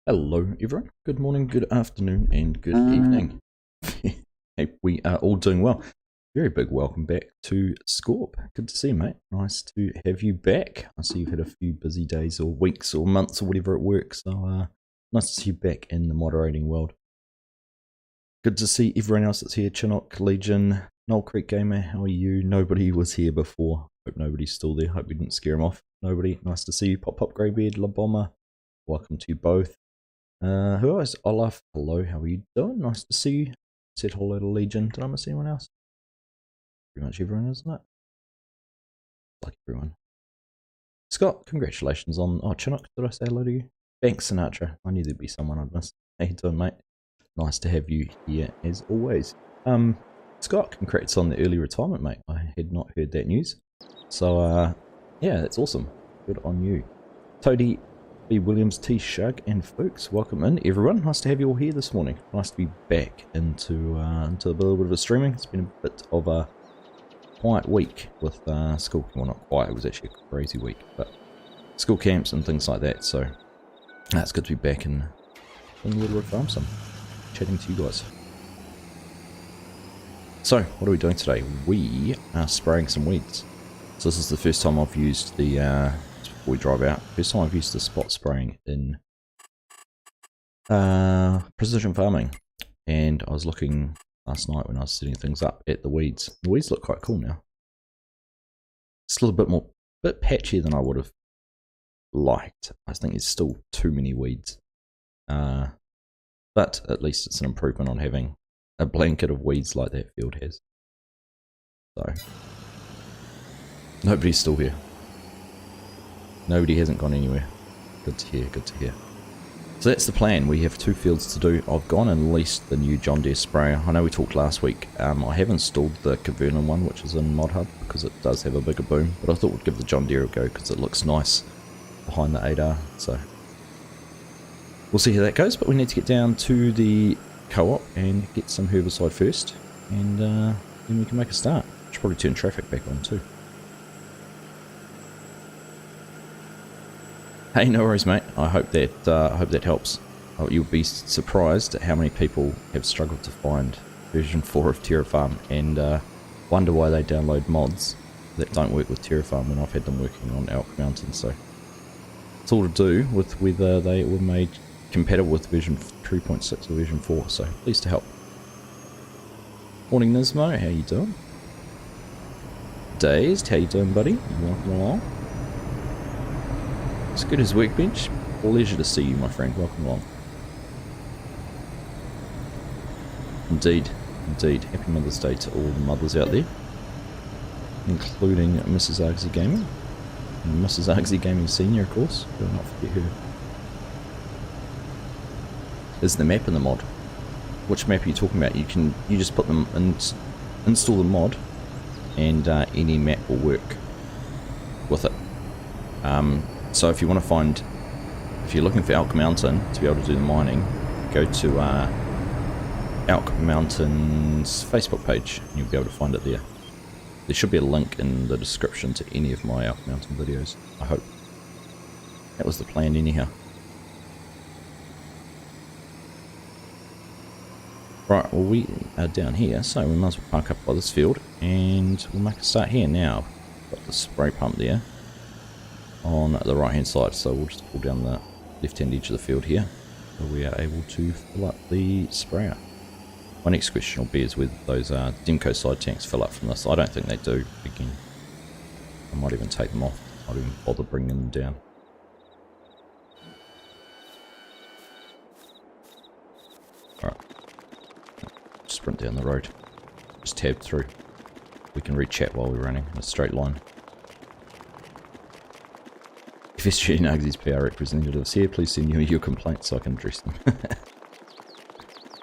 Hello everyone, good morning, good afternoon and good evening. Hey, we are all doing well. Very big welcome back to Scorp. Good to see you, mate. Nice to have you back. I see you've had a few busy days or weeks or months or whatever at work, so nice to see you back in the moderating world. Good to see everyone else that's here. Chinook, Legion, Knoll Creek Gamer, how are you? Nobody was here before. Hope nobody's still there. Hope we didn't scare them off. Nobody. Nice to see you. Pop Pop Greybeard, La Bomber. Welcome to you both. Who else? Olaf, hello, how are you doing? Nice to see you. Said hello to Legion. Did I miss anyone else? Pretty much everyone, isn't it? Like everyone. Scott, congratulations on... Oh, Chinook, did I say hello to you? Thanks, Sinatra. I knew there'd be someone I'd missed. How you doing, mate? Nice to have you here, as always. Scott, congrats on the early retirement, mate. I had not heard that news. So, yeah, that's awesome. Good on you. Toadie... B. Williams, T. Shug, and Fuchs, welcome in, everyone. Nice to have you all here this morning. Nice to be back into a little bit of a streaming. It's been a bit of a quiet week with school. Well, not quiet. It was actually a crazy week, but school camps and things like that. So it's good to be back in a little bit of farm sim, chatting to you guys. So what are we doing today? We are spraying some weeds. So this is the first time I've used the. Before we drive out, first time I've used the spot spraying in precision farming, and I was looking last night when I was setting things up at the weeds. The weeds look quite cool now. It's a little bit patchier than I would have liked. I think there's still too many weeds, but at least it's an improvement on having a blanket of weeds like that field has. So nobody's still here. Nobody hasn't gone anywhere. Good to hear, good to hear. So that's the plan. We have two fields to do. I've gone and leased the new John Deere sprayer. I know we talked last week. I have installed the Cavernan one, which is in Mod Hub, because it does have a bigger boom. But I thought we'd give the John Deere a go, because it looks nice behind the 8R. So we'll see how that goes. But we need to get down to the co-op and get some herbicide first. And then we can make a start. Should probably turn traffic back on too. Hey, no worries, mate. I hope that helps. Oh, you'll be surprised at how many people have struggled to find version 4 of Terrafarm and wonder why they download mods that don't work with Terrafarm when I've had them working on Elk Mountain. So it's all to do with whether they were made compatible with version 3.6 or version 4. So pleased to help. Morning, Nismo. How you doing? Dazed. How you doing, buddy? Welcome along. As good as workbench. Pleasure to see you, my friend. Welcome along. Indeed, indeed. Happy Mother's Day to all the mothers out there, including Mrs. Argsy Gaming and Mrs. Argsy Gaming Senior, of course. Do not forget her. There's the map in the mod. Which map are you talking about? You just put them and install the mod, and any map will work with it. So if you want to find, if you're looking for Elk Mountain to be able to do the mining, go to Elk Mountain's Facebook page and you'll be able to find it there. There should be a link in the description to any of my Elk Mountain videos, I hope. That was the plan anyhow. Right, well we are down here, so we might as well park up by this field and we'll make a start here now. Got the spray pump there on the right hand side, so we'll just pull down the left hand edge of the field here so we are able to fill up the sprayer. My next question will be is whether those Demco side tanks fill up from this. I don't think they do. Again, I might even take them off. I might even bother bringing them down. Alright, sprint down the road, just tab through. We can read chat while we're running in a straight line. If SG Nugsy's PR representatives here, please send me your complaints so I can address them.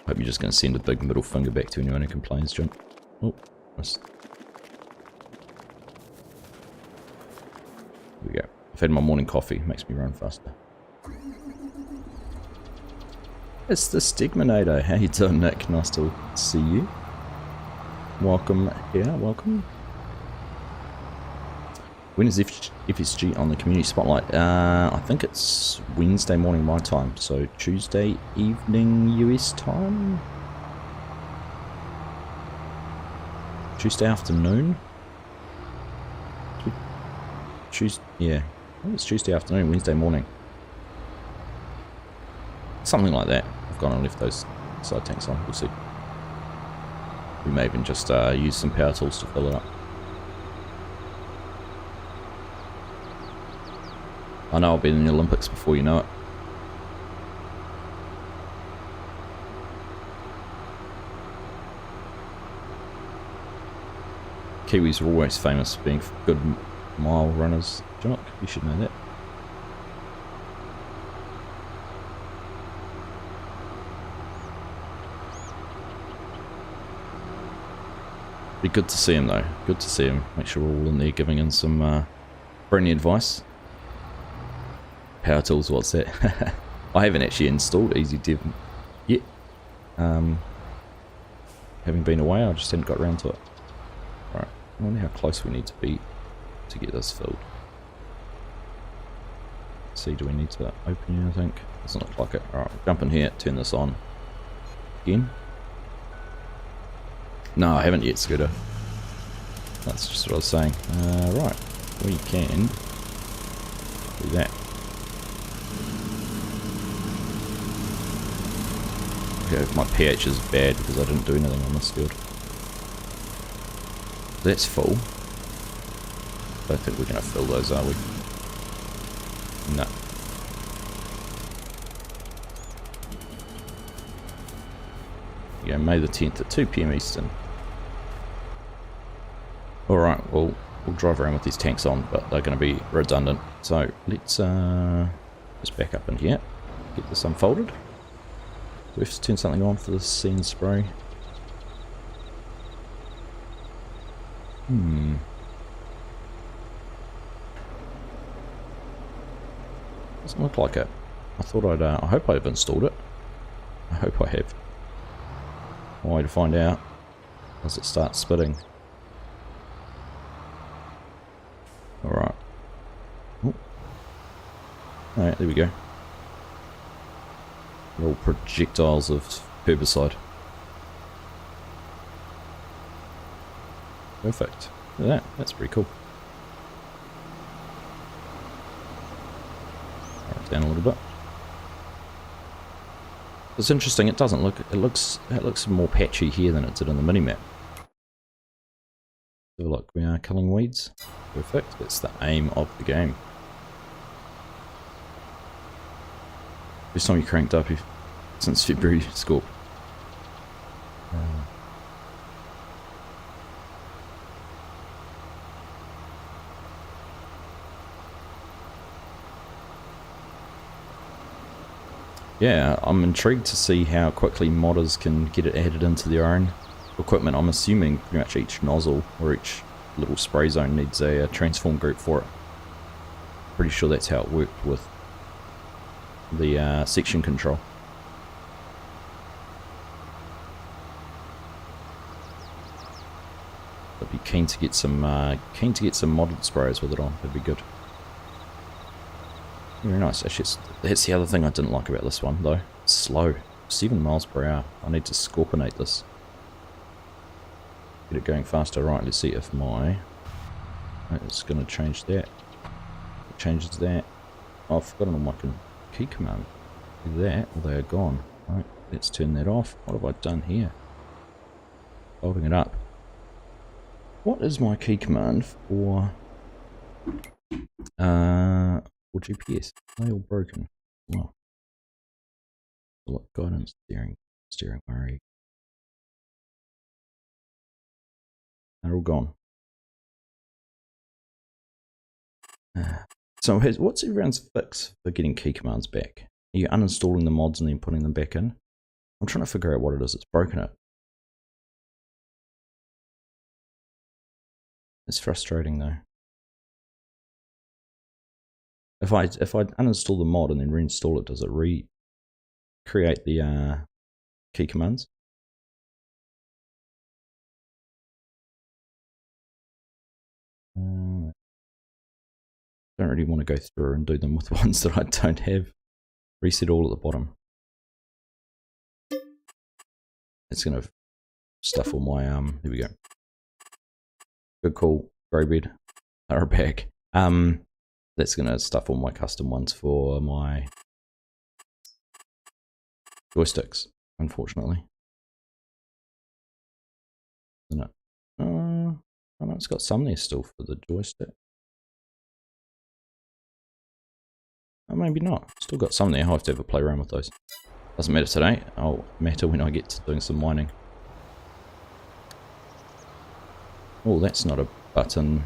Hope you're just going to send a big middle finger back to anyone who complains, Jim. Oh, missed. There we go. I've had my morning coffee, makes me run faster. It's the Stigminator. How you doing, Nick? Nice to see you. Welcome here, welcome. When is FSG on the community spotlight? I think it's Wednesday morning my time, so Tuesday evening US time? Tuesday afternoon? Yeah, I think it's Tuesday afternoon, Wednesday morning. Something like that. I've gone and left those side tanks on, we'll see. We may even just use some power tools to fill it up. I know I'll be in the Olympics before you know it. Kiwis are always famous for being good mile runners. Jock, you should know that. Be good to see him though. Good to see him. Make sure we're all in there giving in some friendly advice. Power tools, what's that? I haven't actually installed Easy Dev yet. Having been away, I just hadn't got around to it. Right, I wonder how close we need to be to get this filled. Let's see, do we need to open here, I think? Doesn't look like it. Alright, jump in here, turn this on. Again. No, I haven't yet, Scooter. That's just what I was saying. Right, we can do that. Okay, my pH is bad because I didn't do anything on this field. That's full. Don't think we're going to fill those, are we? No. Yeah, May the 10th at 2 PM Eastern. Alright, well, we'll drive around with these tanks on, but they're going to be redundant. So, let's just back up in here, get this unfolded. Do we have to turn something on for the sand spray? Doesn't look like it. I thought I'd, I hope I've installed it. I hope I have. One way to find out as it starts spitting. Alright. Alright, there we go. Little projectiles of herbicide. Perfect. Look at that. That's pretty cool. Right, down a little bit. It's interesting. It doesn't look. It looks more patchy here than it did in the minimap. So look, we are killing weeds. Perfect. That's the aim of the game. First time you cranked up since February, Scorp. Yeah, I'm intrigued to see how quickly modders can get it added into their own equipment. I'm assuming pretty much each nozzle or each little spray zone needs a transform group for it. Pretty sure that's how it worked with the section control. I'd be keen to get some modded sprayers with it on. That'd be good. Very nice. Actually, that's the other thing I didn't like about this one though. It's slow. 7 miles per hour. I need to scorpionate this. Get it going faster. Right, let's see if my... It's going to change that. It changes that. Oh, I've forgotten on my key command. Do that, or they are gone. Right, let's turn that off. What have I done here? Holding it up. What is my key command for GPS? Are they all broken? Well, look, guidance, steering worry. They're all gone. So what's everyone's fix for getting key commands back? Are you uninstalling the mods and then putting them back in? I'm trying to figure out what it is that's broken it. It's frustrating though. If I uninstall the mod and then reinstall it, does it recreate the key commands? don't really want to go through and do them with ones that I don't have. Reset all at the bottom. It's going to stuff all my, here we go. Good call, grey bed, are back. That's going to stuff all my custom ones for my joysticks, unfortunately. Isn't it? Oh no, it's got some there still for the joystick. Oh, maybe not. Still got some there. I'll have to have a play around with those. Doesn't matter today. I'll matter when I get to doing some mining. Oh, that's not a button.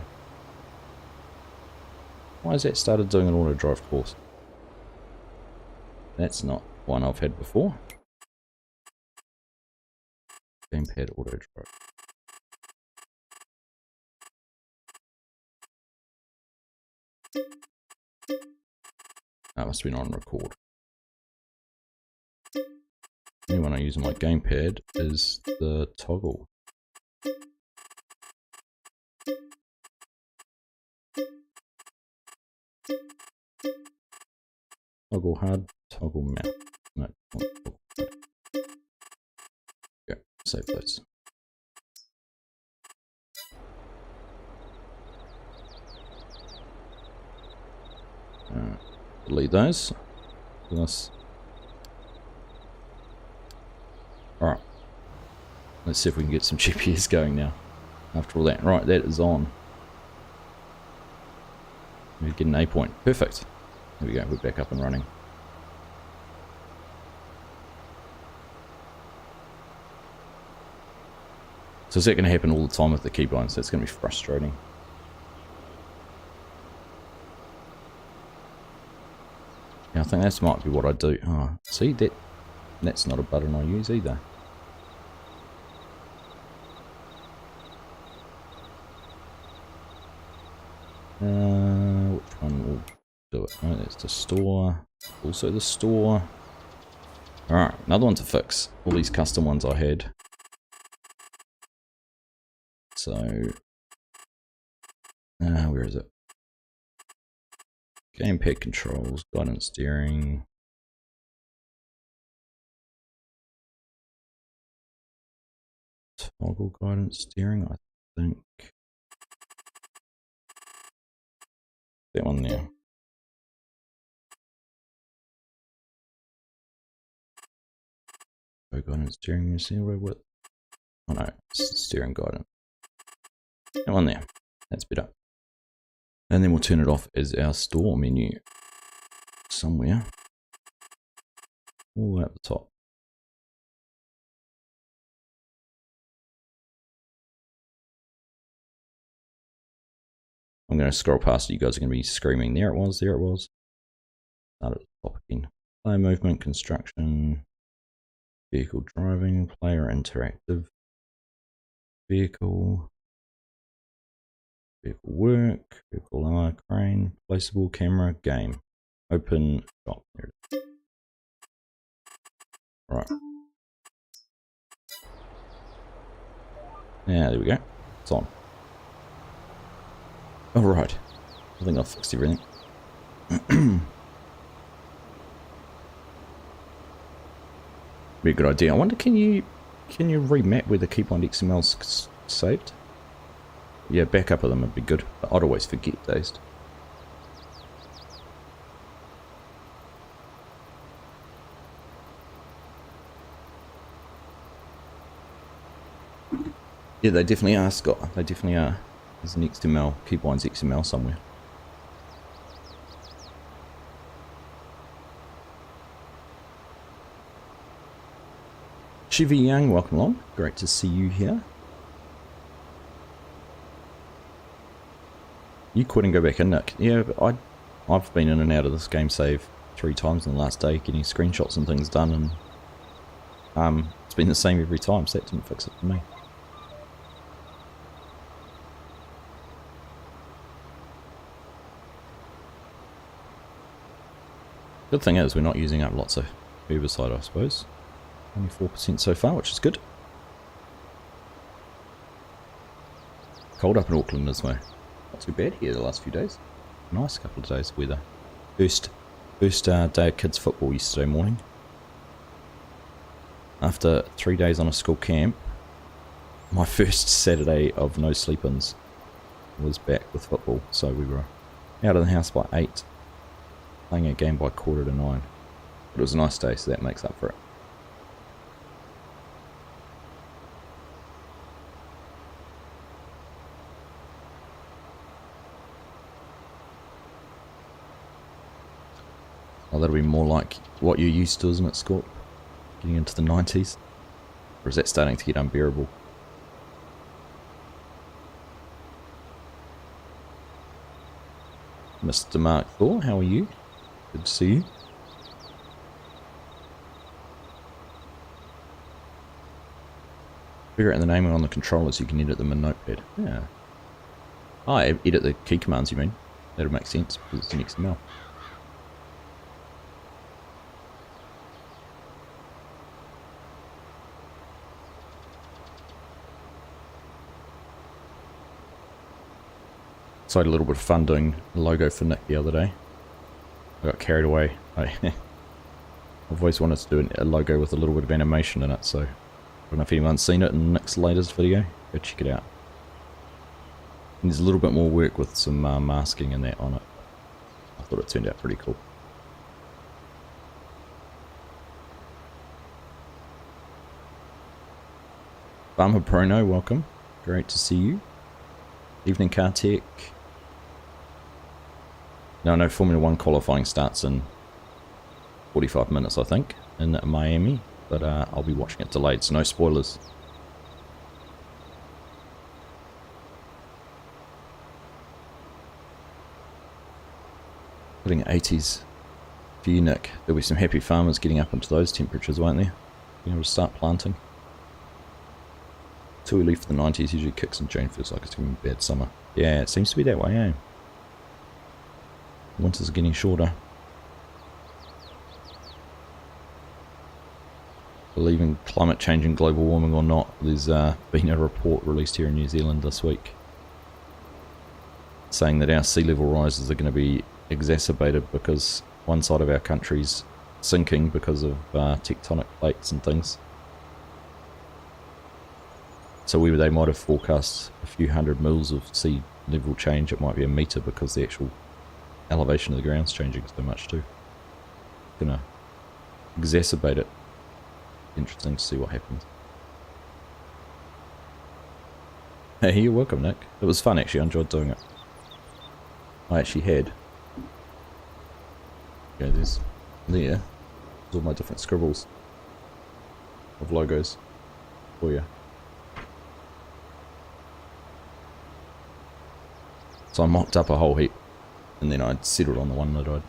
Why has that started doing an auto drive course? That's not one I've had before. Gamepad auto drive. That must have been on record. The only one I use on my gamepad is the toggle. Toggle hard, toggle mount. No, not toggle hard. Yeah, save those. Delete those. Plus. Alright. Let's see if we can get some GPS going now. After all that. Right, that is on. We get an A point. Perfect. There we go, we're back up and running. So is that going to happen all the time with the keybinds? That's going to be frustrating. Yeah, I think that might be what I do. Oh, see, that's not a button I use either. Which one will do it? Oh, that's the store. Also the store. Alright, another one to fix. All these custom ones I had. So, where is it? Gamepad controls, guidance steering. Toggle guidance steering, I think. That one there. Guidance steering, you see what? Oh no, it's steering guidance. That one there. That's better. And then we'll turn it off as our store menu. Somewhere. All the way up the top. I'm going to scroll past it. You guys are going to be screaming. There it was, there it was. Start at the top again. Player movement, construction, vehicle driving, player interactive, vehicle, vehicle work, vehicle R, crane, placeable, camera, game, open, shop. There it is. Right. Yeah, there we go. It's on. Alright. I think I've fixed everything. Be a good idea. I wonder, can you remap where the keybind XML's saved? Yeah, backup of them would be good. But I'd always forget those. Yeah, they definitely are, Scott. They definitely are. There's an XML, keybinds XML somewhere. Chivy Young, welcome along. Great to see you here. You quit and go back in, Nick. Yeah, but I've been in and out of this game save 3 times in the last day, getting screenshots and things done, and it's been the same every time, so that didn't fix it for me. Good thing is we're not using up lots of herbicide, I suppose. Only 4% so far, which is good. Cold up in Auckland this way. Not too bad here the last few days. Nice couple of days of weather. First day of kids football yesterday morning. After 3 days on a school camp, my first Saturday of no sleep-ins was back with football. So we were out of the house by 8, playing a game by 8:45. But it was a nice day, so that makes up for it. Oh, that'll be more like what you're used to, isn't it, Scott? Getting into the 90s? Or is that starting to get unbearable? Mr. Mark Thor, how are you? Good to see you. Figure out the naming on the controllers, you can edit them in Notepad. Yeah. Oh, edit the key commands, you mean? That'll make sense, because it's in XML. So I had a little bit of fun doing a logo for Nick the other day. I got carried away. I've always wanted to do a logo with a little bit of animation in it, so I don't know if anyone's seen it in Nick's latest video. Go check it out. And there's a little bit more work with some masking and that on it. I thought it turned out pretty cool. Farmer Prono, welcome. Great to see you. Evening Kartek. Now I know Formula 1 qualifying starts in 45 minutes, I think, in Miami, but I'll be watching it delayed, so no spoilers. Putting 80s for you, Nick. There'll be some happy farmers getting up into those temperatures, won't there? Being able to start planting. Too early for the 90s, usually kicks in June, feels like it's going to be a bad summer. Yeah, it seems to be that way, eh? Winters are getting shorter. Believe in climate change and global warming or not, there's been a report released here in New Zealand this week saying that our sea level rises are going to be exacerbated because one side of our country's sinking because of tectonic plates and things. So where they might have forecast a few hundred mils of sea level change, it might be a metre because the actual elevation of the ground's changing so much too. Gonna exacerbate it. Interesting to see what happens. Hey, you're welcome, Nick. It was fun actually, I enjoyed doing it. I actually had. Yeah, there's all my different scribbles of logos for you. So I mocked up a whole heap, and then I'd settled on the one that I'd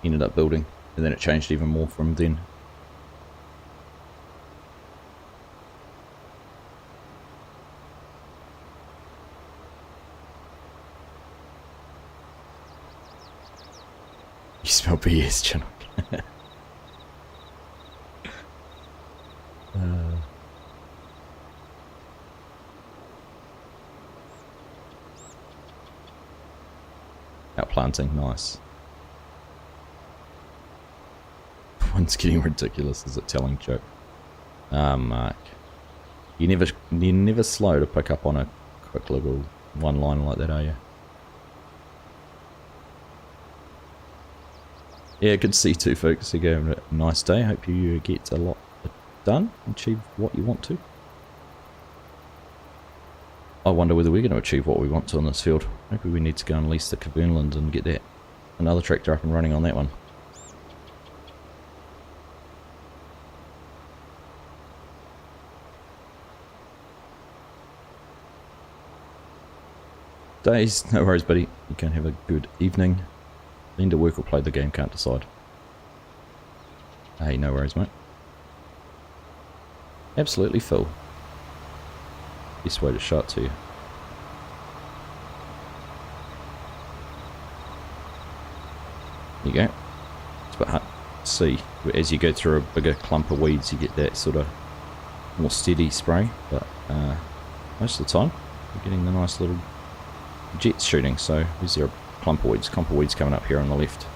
ended up building, and then it changed even more from then. You smell BS, Chinook. Outplanting, nice. One's getting ridiculous, is it telling joke? Ah, Mark. You're never slow to pick up on a quick little one line like that, are you? Yeah, good to see you too, folks. You have a nice day. Hope you get a lot done, achieve what you want to. I wonder whether we're going to achieve what we want to on this field. Maybe we need to go and lease the Cavernland and get that another tractor up and running on that one. Days, no worries, buddy. You can have a good evening. Lean to work or play the game, can't decide. Hey, no worries, mate. Absolutely, Phil. Best way to show it to you. There you go. It's a bit hard to see. As you go through a bigger clump of weeds, you get that sort of more steady spray. But most of the time, you're getting the nice little jets shooting. So is there a clump of weeds coming up here on the left.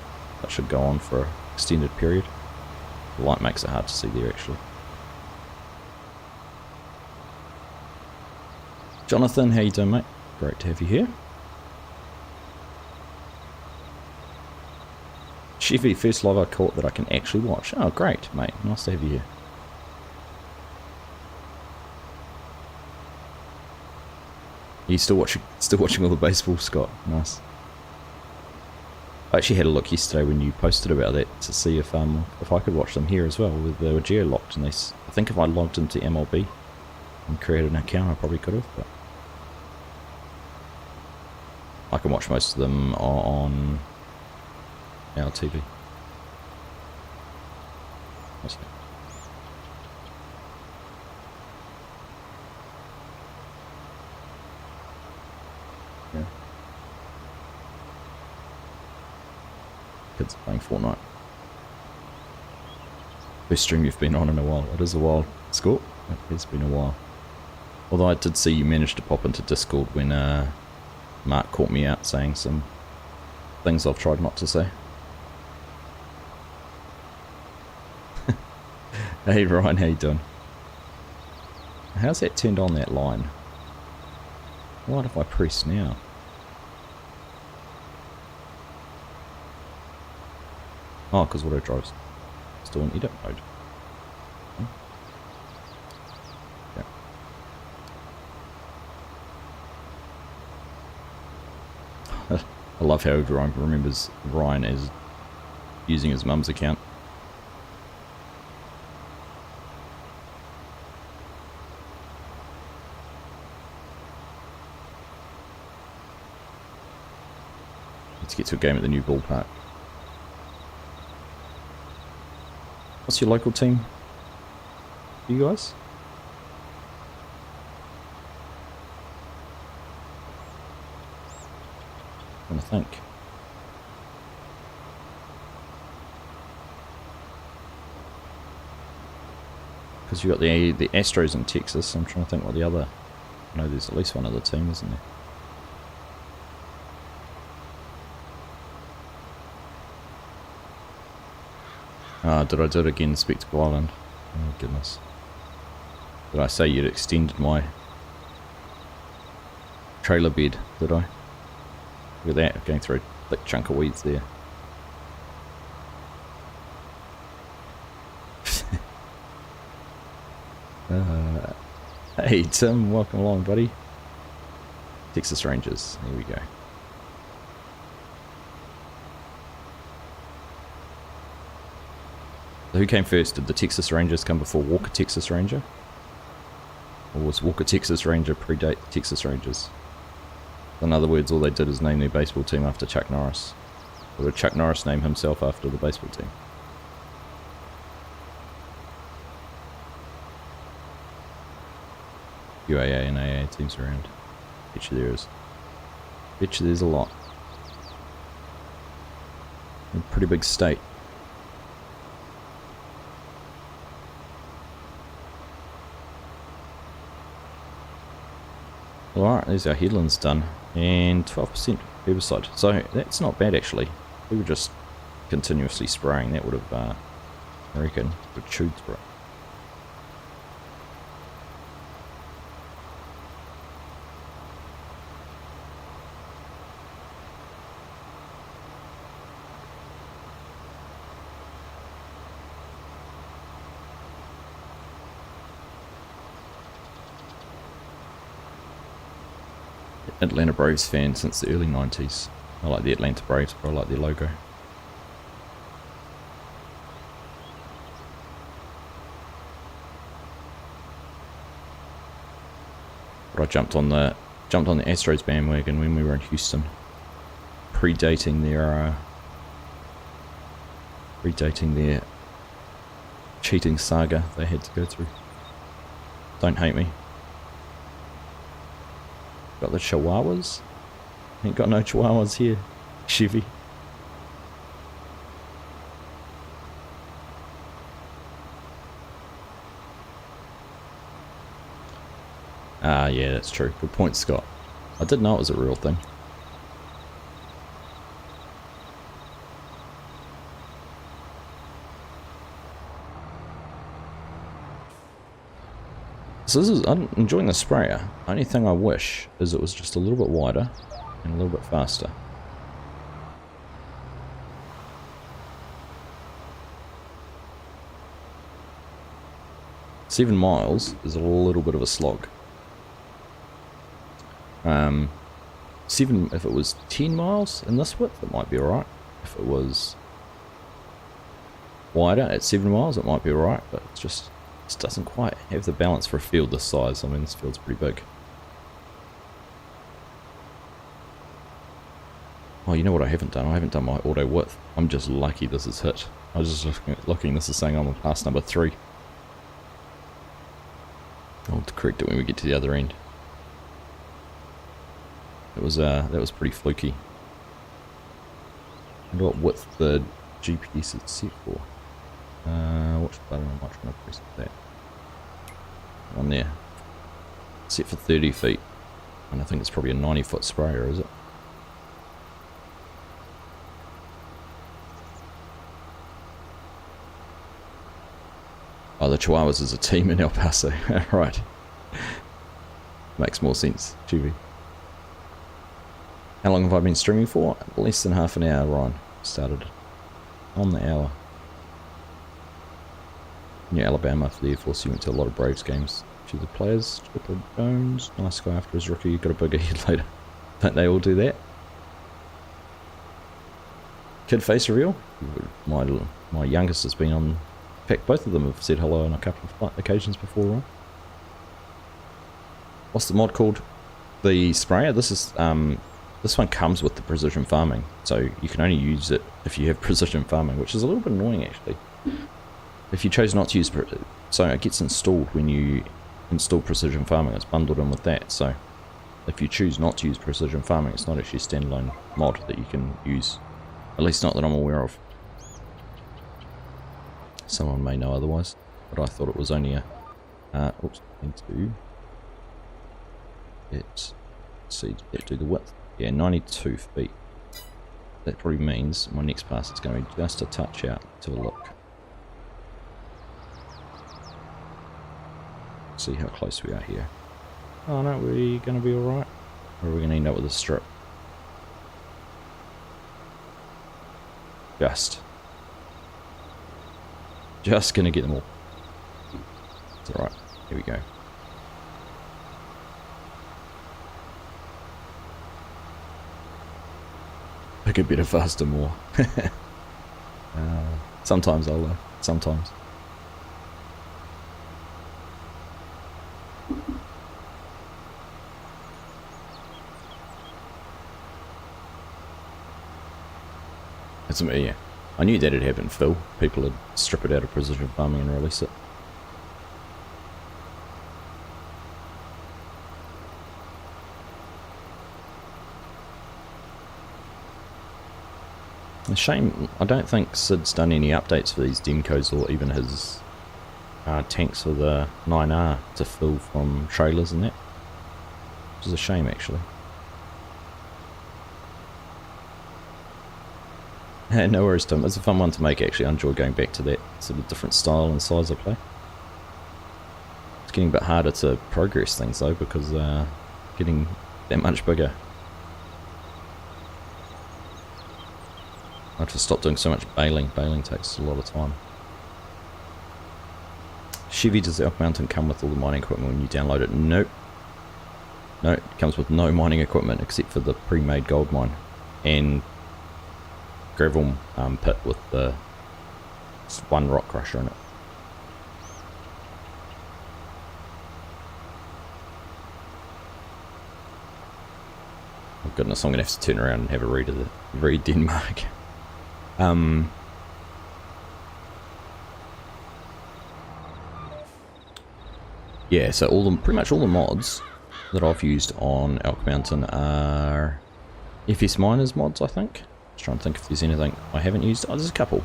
That should go on for an extended period. The light makes it hard to see there actually. Jonathan, how you doing, mate? Great to have you here. Chevy, first live I caught that I can actually watch. Oh, great, mate. Nice to have you here. You still watching all the baseball, Scott? Nice. I actually had a look yesterday when you posted about that to see if I could watch them here as well. They were geo-locked, and I think if I logged into MLB and created an account, I probably could have. But I can watch most of them on our TV. What's that? Yeah. Kids playing Fortnite. First stream you've been on in a while. It is a while. Score? It has been a while. Although I did see you managed to pop into Discord when Mark caught me out saying some things I've tried not to say. Hey Ryan, how you doing? How's that turned on, that line? What if I press now? Oh, because auto drive's still in edit mode. Okay. I love how everyone remembers Ryan as using his mum's account. Let's get to a game at the new ballpark. What's your local team? You guys? I'm trying to think. Because you got the Astros in Texas. I'm trying to think what the other. I know there's at least one other team, isn't there? Did I do it again, Spectacle Island? Oh goodness. Did I say you'd extended my trailer bed, did I? Look at that, going through a thick chunk of weeds there. Hey Tim, welcome along buddy. Texas Rangers, here we go. So who came first? Did the Texas Rangers come before Walker Texas Ranger? Or was Walker Texas Ranger predate the Texas Rangers? In other words, all they did is name their baseball team after Chuck Norris. Or did Chuck Norris name himself after the baseball team? UAA and AA teams around. Bet you there is. Bet you there's a lot. A pretty big state. Alright, there's our headlands done, and 12% herbicide, so that's not bad actually. If we were just continuously spraying, that would have, I reckon, would have chewed through it. Atlanta Braves fan since the early 90s. I like the Atlanta Braves, but I like their logo. But I jumped on the Astros bandwagon when we were in Houston, predating their cheating saga they had to go through. Don't hate me. Got the Chihuahuas? Ain't got no Chihuahuas here, Chevy. Ah, yeah, that's true. Good point, Scott. I didn't know it was a real thing. So I'm enjoying the sprayer. Only thing I wish is it was just a little bit wider and a little bit faster. Seven miles is a little bit of a slog. If it was 10 miles in this width, it might be alright. If it was wider at 7 miles, it might be alright, but it just doesn't quite have the balance for a field this size. I mean, this field's pretty big. Oh, you know what I haven't done? I haven't done my auto width. I'm just lucky this is hit. I was just looking, this is saying I'm on pass number 3. I'll correct it when we get to the other end. That was pretty fluky. I wonder what width the GPS is set for. Which button am I trying to press that? On there. Set for 30 feet. And I think it's probably a 90-foot sprayer, is it? Oh, the Chihuahuas is a team in El Paso. Right. Makes more sense. Chibi. How long have I been streaming for? Less than half an hour, Ryan. Started on the hour. Near Alabama for the Air Force, you went to a lot of Braves games. To the players, Chipper Jones, nice guy after his rookie, got a bigger head later. Don't they all do that? Kid face reveal? My youngest has been on. In fact, both of them have said hello on a couple of occasions before, Ryan. What's the mod called? The sprayer? This is this one comes with the precision farming, so you can only use it if you have precision farming, which is a little bit annoying actually. If you chose not to use, so it gets installed when you install precision farming, it's bundled in with that, so if you choose not to use precision farming, it's not actually a standalone mod that you can use, at least not that I'm aware of. Someone may know otherwise, but I thought it was only a, oops, into it, let's see, do the width, yeah, 92 feet. That probably means my next pass is going to be just a touch out to a look. See how close we are here. Oh no, we're going to be alright. Or are we going to end up with a strip? Just going to get them all. It's alright. Here we go. Bigger, better, faster, more. Sometimes I'll sometimes. It's, yeah, I knew that had happened, Phil. People would strip it out of precision farming and release it. A shame, I don't think Sid's done any updates for these Demcos or even his tanks for the 9R to fill from trailers and that. Which is a shame actually. No worries, Tom. It's a fun one to make actually. I enjoy going back to that sort of different style and size of play. It's getting a bit harder to progress things though because getting that much bigger. I have to stop doing so much baling. Baling takes a lot of time. Chevy, does the Elk Mountain come with all the mining equipment when you download it? Nope. No, it comes with no mining equipment except for the pre-made gold mine and gravel pit with the one rock crusher in it. Oh goodness, I'm gonna have to turn around and have a read of read Denmark. Yeah, so pretty much all the mods that I've used on Elk Mountain are FS Miners mods, I think. Just trying to think if there's anything I haven't used. Oh, there's a couple.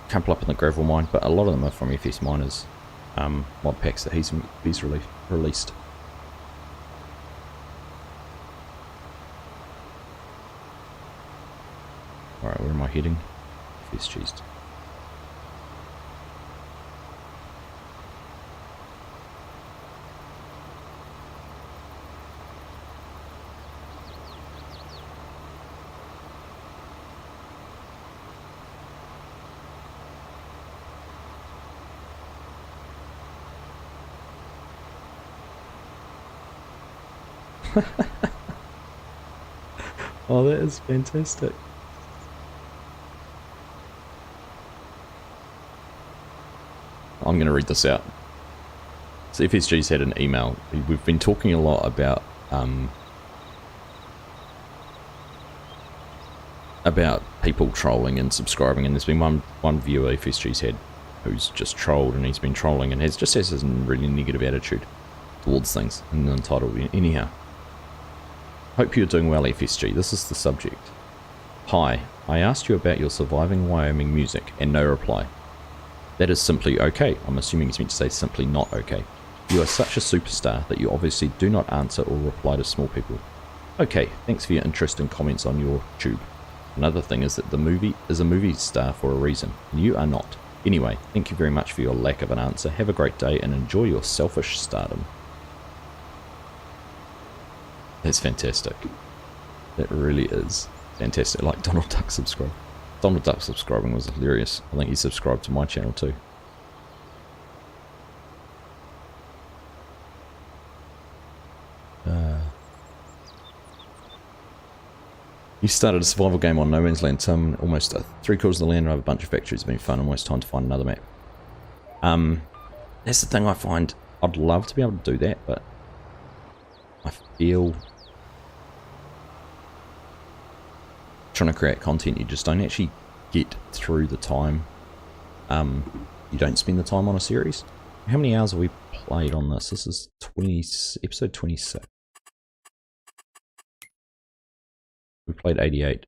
Couple up in the gravel mine, but a lot of them are from FS Miners mod packs that he's released. Alright, where am I heading? FS cheese. Oh, that is fantastic. I'm going to read this out. So FSG's had an email. We've been talking a lot about people trolling and subscribing, and there's been one viewer FSG's had who's just trolled, and he's been trolling and has this really negative attitude towards things, and entitled anyhow. Hope you're doing well, FSG. This is the subject. Hi, I asked you about your surviving Wyoming music, and no reply. That is simply okay. I'm assuming he's meant to say simply not okay. You are such a superstar that you obviously do not answer or reply to small people. Okay, thanks for your interest and comments on your tube. Another thing is that the movie is a movie star for a reason, and you are not. Anyway, thank you very much for your lack of an answer. Have a great day and enjoy your selfish stardom. That's fantastic. That really is fantastic. Like Donald Duck subscribing. Donald Duck subscribing was hilarious. I think he subscribed to my channel too. You started a survival game on No Man's Land. Almost 3/4 of the land and over a bunch of factories. It's been fun. Almost time to find another map. That's the thing I find. I'd love to be able to do that, but I feel trying to create content, you just don't actually get through the time. You don't spend the time on a series. How many hours have we played on this? This is episode 26. We played 88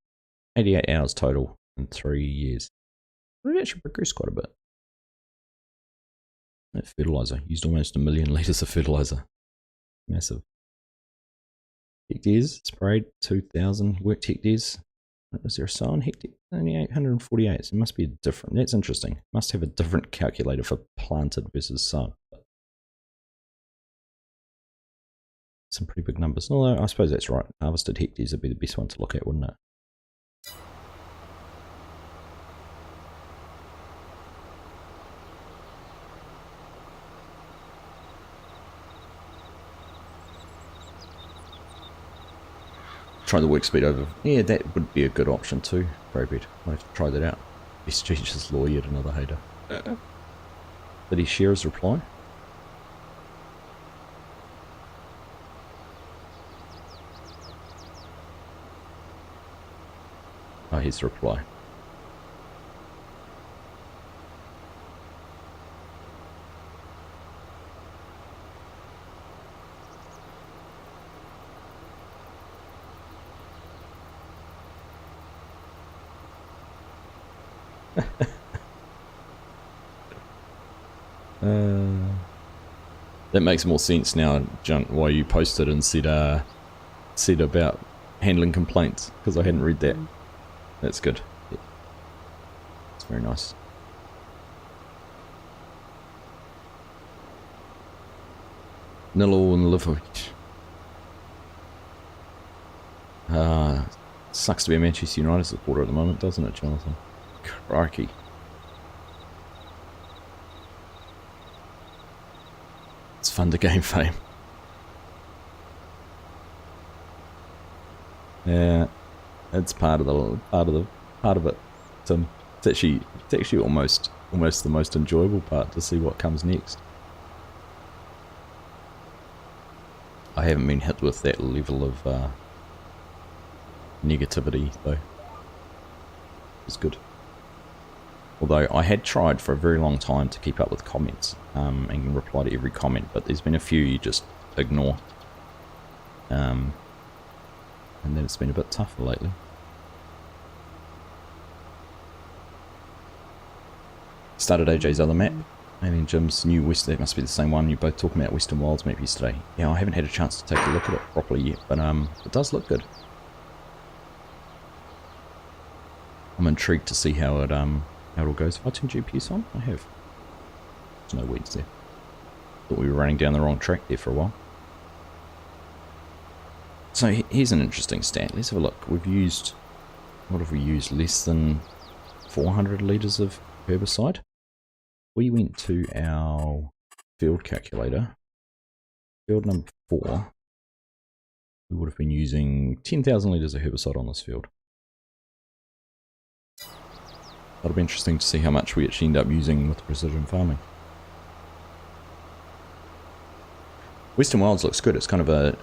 hours total in 3 years. We actually progressed quite a bit. That fertilizer, used almost 1 million litres of fertilizer. Massive. Hectares, sprayed 2,000 worked hectares. Is there a sow on hectare? Only 848, so it must be a different. That's interesting. Must have a different calculator for planted versus sown. Some pretty big numbers. Although I suppose that's right. Harvested hectares would be the best one to look at, wouldn't it? Try the work speed over. Yeah, that would be a good option too. Crowbed. I'll have to try that out. SG just lawyered another hater. Did he share his reply? Oh, here's the reply. That makes more sense now, Junt, why you posted and said about handling complaints, because I hadn't read that. That's good. Yeah. It's very nice. Nilo and Livovic. Sucks to be a Manchester United supporter at the moment, doesn't it, Jonathan? Crikey. It's fun to gain fame. Yeah, it's part of it. It's actually almost the most enjoyable part, to see what comes next. I haven't been hit with that level of negativity though. It's good. Although I had tried for a very long time to keep up with comments and reply to every comment, but there's been a few you just ignore. And then it's been a bit tougher lately. Started AJ's other map, and Jim's new West. That must be the same one. You're both talking about Western Wilds map yesterday. Yeah, I haven't had a chance to take a look at it properly yet, but it does look good. I'm intrigued to see how it all goes. Have I turned GPS on? I have. There's no weeds there. Thought we were running down the wrong track there for a while. So here's an interesting stat. Let's have a look. We've used, what have we used? Less than 400 litres of herbicide. We went to our field calculator, field number 4, we would have been using 10,000 litres of herbicide on this field. That'll be interesting to see how much we actually end up using with precision farming. Western Wilds looks good. It's kind of a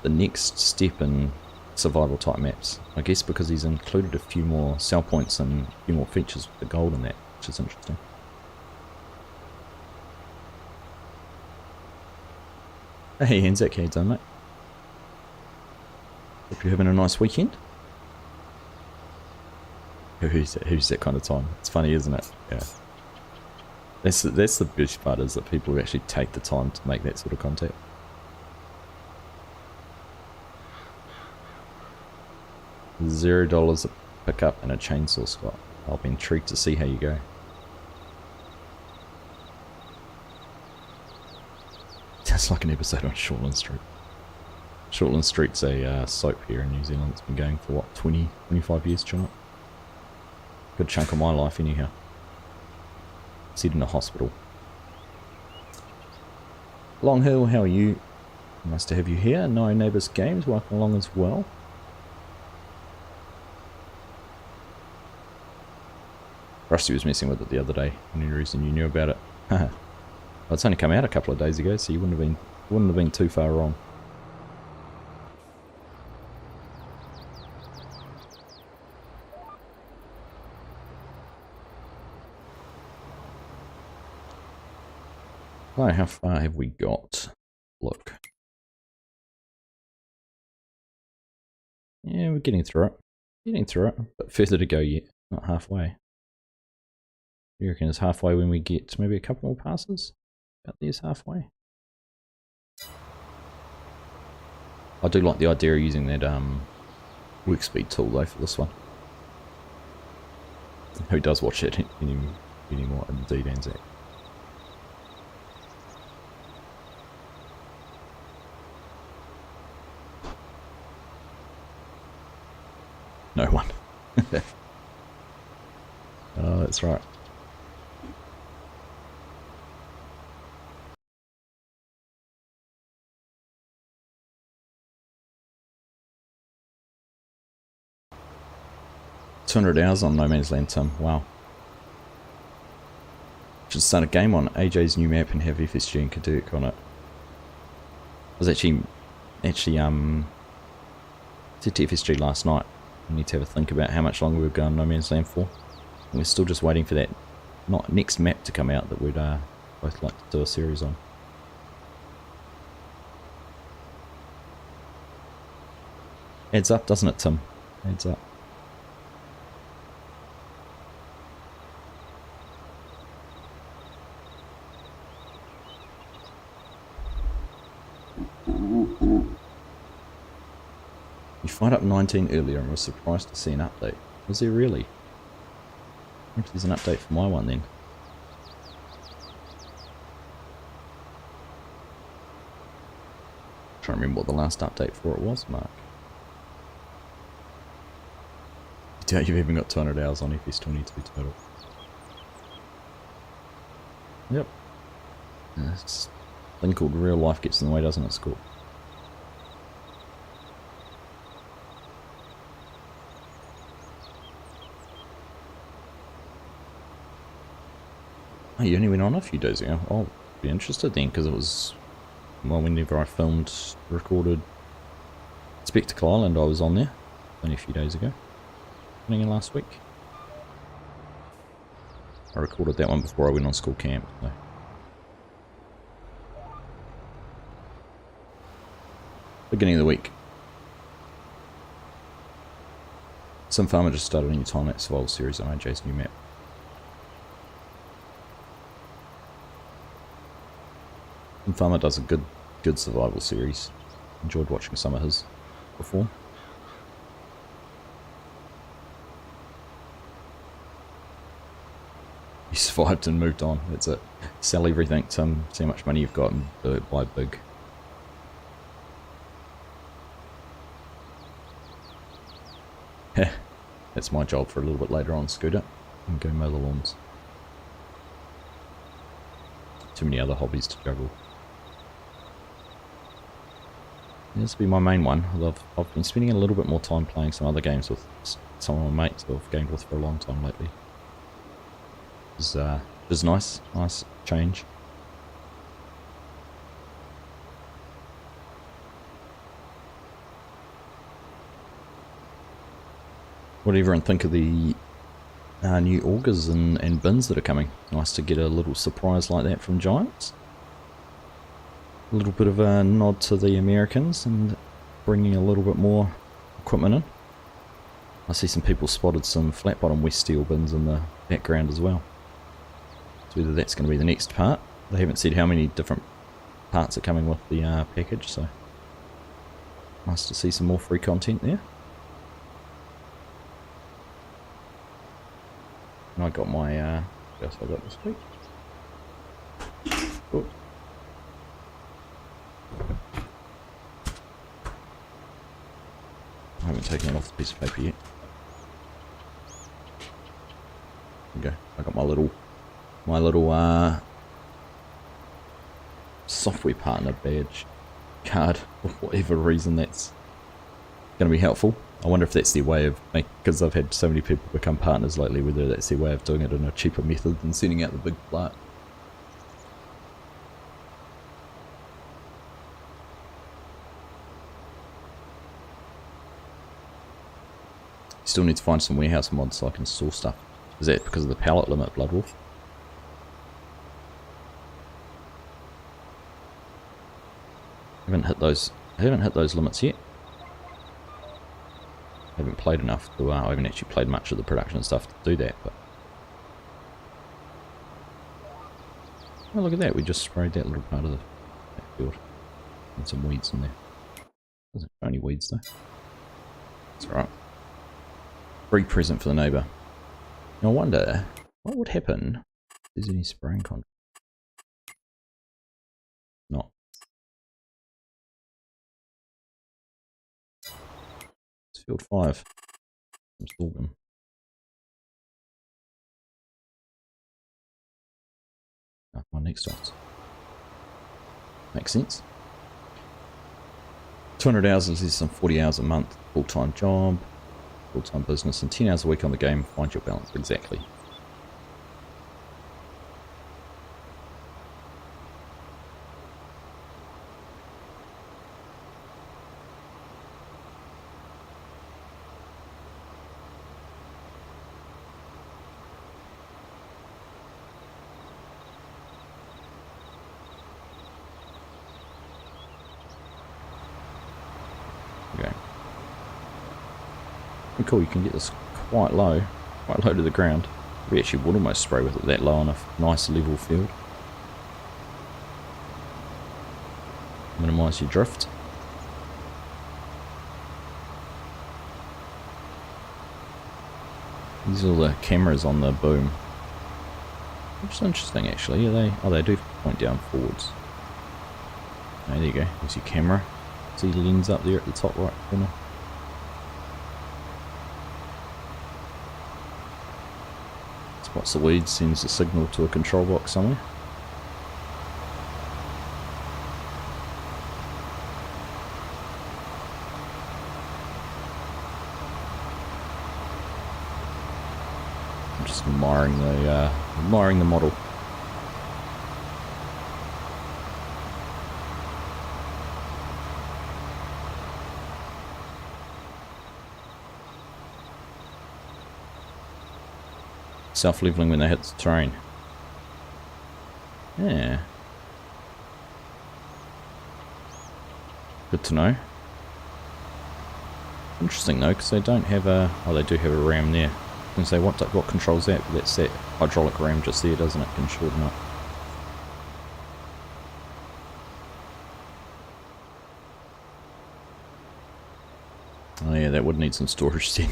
the next step in survival type maps. I guess because he's included a few more sell points and a few more features with the gold in that, which is interesting. Hey Anzac, how you doing, mate? Hope you're having a nice weekend. Who's that kind of time? It's funny, isn't it? Yeah. That's the best part, is that people actually take the time to make that sort of contact. $0 a pickup and a chainsaw, Scott. I'll be intrigued to see how you go. That's like an episode on Shortland Street. Shortland Street's a soap here in New Zealand. It's been going for what, 25 years, John? Good chunk of my life anyhow. Sit in a hospital. Long Hill, how are you? Nice to have you here. No Neighbours Games, welcome along as well. Rusty was messing with it the other day. Any reason you knew about it? Well, it's only come out a couple of days ago, so you wouldn't have been too far wrong. Oh, how far have we got? Look. Yeah, we're getting through it. Getting through it, but further to go yet. Not halfway. You reckon it's halfway when we get maybe a couple more passes? About there's halfway. I do like the idea of using that work speed tool though for this one. Who does watch it anymore? Indeed, Anzac. No one. Oh, that's right. $200 on No Man's Land, Tim. Wow. Should start a game on AJ's new map and have FSG and Kadirk on it. I was actually said to FSG last night, we need to have a think about how much longer we've gone No Man's Land for. And we're still just waiting for that next map to come out that we'd both like to do a series on. Adds up, doesn't it, Tim? Adds up. You fired up 19 earlier and was surprised to see an update. Was there really? Maybe there's an update for my one then. Trying to remember what the last update for it was, Mark. You doubt you've even got 200 hours on FS22 total. Yep. This thing called real life gets in the way, doesn't it, Scorp? Oh, you only went on a few days ago. I'll be interested then, because it was, well, whenever I recorded Spectacle Island, I was on there only a few days ago. Coming in last week. I recorded that one before I went on school camp. So. Beginning of the week. Some farmer just started a new time-lapse survival series on AJ's new map. Some farmer does a good survival series. Enjoyed watching some of his before. You survived and moved on. That's it. Sell everything, Tim. See how much money you've got and buy big. That's my job for a little bit later on, Scooter. And go mow the lawns. Too many other hobbies to juggle. This will be my main one. I've been spending a little bit more time playing some other games with some of my mates who I've gamed with for a long time lately. It's nice change. What do everyone think of the new augers and bins that are coming? Nice to get a little surprise like that from Giants. A little bit of a nod to the Americans and bringing a little bit more equipment in. I see some people spotted some flat bottom West Steel bins in the background as well. So whether that's going to be the next part. They haven't said how many different parts are coming with the package, so nice to see some more free content there. And I got my, what else I got this week? Oh. I haven't taken it off the piece of paper yet. There we go. I got my little software partner badge card for whatever reason that's going to be helpful. I wonder if that's their way of making, because I've had so many people become partners lately, whether that's their way of doing it in a cheaper method than sending out the big plaque. Still need to find some warehouse mods so I can store stuff. Is that because of the pallet limit, Bloodwolf? I haven't hit those limits yet. I haven't played enough to, I haven't actually played much of the production stuff to do that, but... Oh, look at that, we just sprayed that little part of the field. And some weeds in there. Doesn't show any weeds though. It's alright. Free present for the neighbour. Now I wonder, what would happen if there's any spraying content? Not. It's field 5. Some sorghum. Oh, my next ones. Makes sense. 200 hours is some 40 hours a month, full-time job, full-time business, and 10 hours a week on the game. Find your balance. Exactly. Okay. And cool, you can get this quite low to the ground. We actually would almost spray with it that low on a nice level field. Minimise your drift. These are the cameras on the boom. Which is interesting actually. Are they? Oh, they do point down forwards. Oh, there you go. There's your camera. See the lens up there at the top right corner. Spots the weeds, sends a signal to a control box somewhere. I'm just admiring the model. Self-leveling when they hit the terrain. Yeah. Good to know. Interesting though, because they don't have a... Oh, they do have a ram there. I was going to say, what controls that? But that's that hydraulic ram just there, doesn't it? Can shorten up. Oh yeah, that would need some storage then.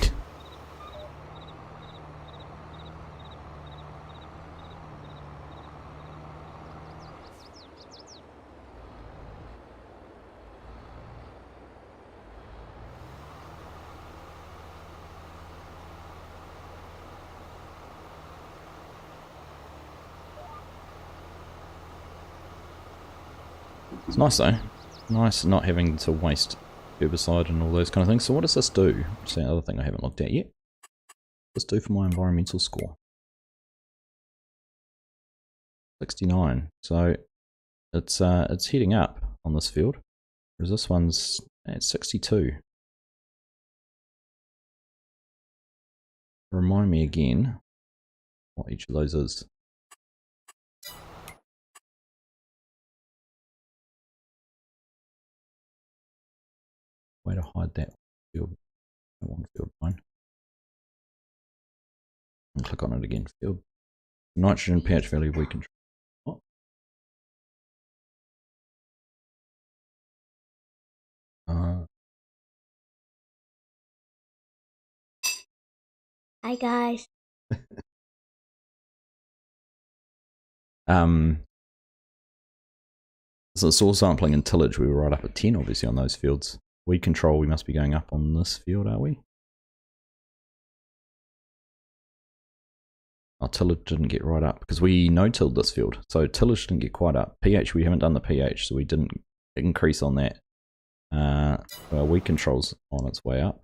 It's nice though. Nice not having to waste herbicide and all those kind of things. So what does this do? Which is the other thing I haven't looked at yet. What does this do for my environmental score? 69. So it's heading up on this field. Whereas this one's at 62. Remind me again what each of those is. Way to hide that field. That one field fine. And click on it again. Field. Nitrogen pH value we control. What? Hi guys. So soil sampling and tillage, we were right up at 10 obviously on those fields. Weed control, we must be going up on this field, are we? Our tillage didn't get right up because we no-tilled this field. So tillage didn't get quite up. pH, we haven't done the pH, so we didn't increase on that. Well, weed control's on its way up.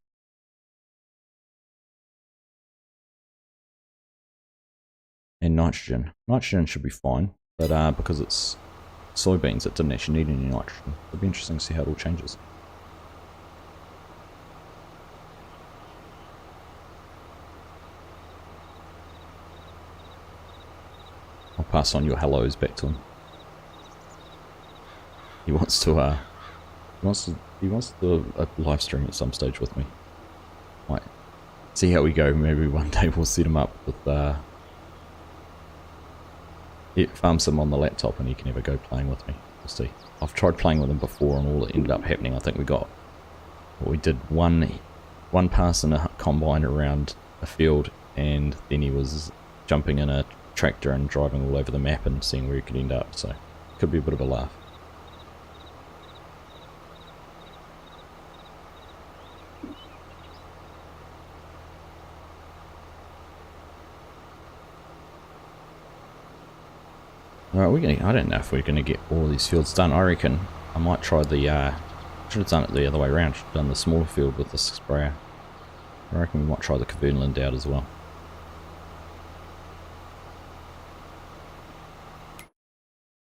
And nitrogen. Nitrogen should be fine, but because it's soybeans, it didn't actually need any nitrogen. It'll be interesting to see how it all changes. I'll pass on your hellos back to him. He wants to do a live stream at some stage with me. Might see how we go. Maybe one day we'll set him up with farm sim on the laptop and he can ever go playing with me. We'll see. I've tried playing with him before and all that ended up happening, I think we did one pass in a combine around a field, and then he was jumping in a tractor and driving all over the map and seeing where he could end up, so could be a bit of a laugh. Alright, I don't know if we're gonna get all these fields done. I reckon I might try should have done it the other way around. Should have done the smaller field with the sprayer. I reckon we might try the Kavernland out as well.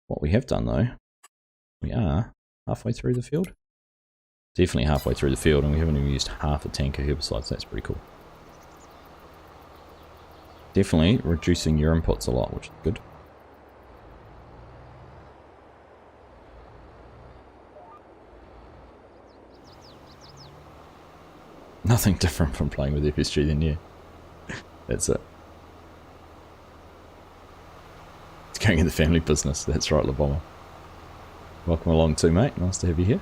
What we have done though, we are halfway through the field. Definitely halfway through the field, and we haven't even used half a tank of herbicides. That's pretty cool. Definitely reducing your inputs a lot, which is good. Nothing different from playing with FSG then, yeah. That's it. It's going in the family business. That's right, LaBomber. Welcome along too, mate. Nice to have you here.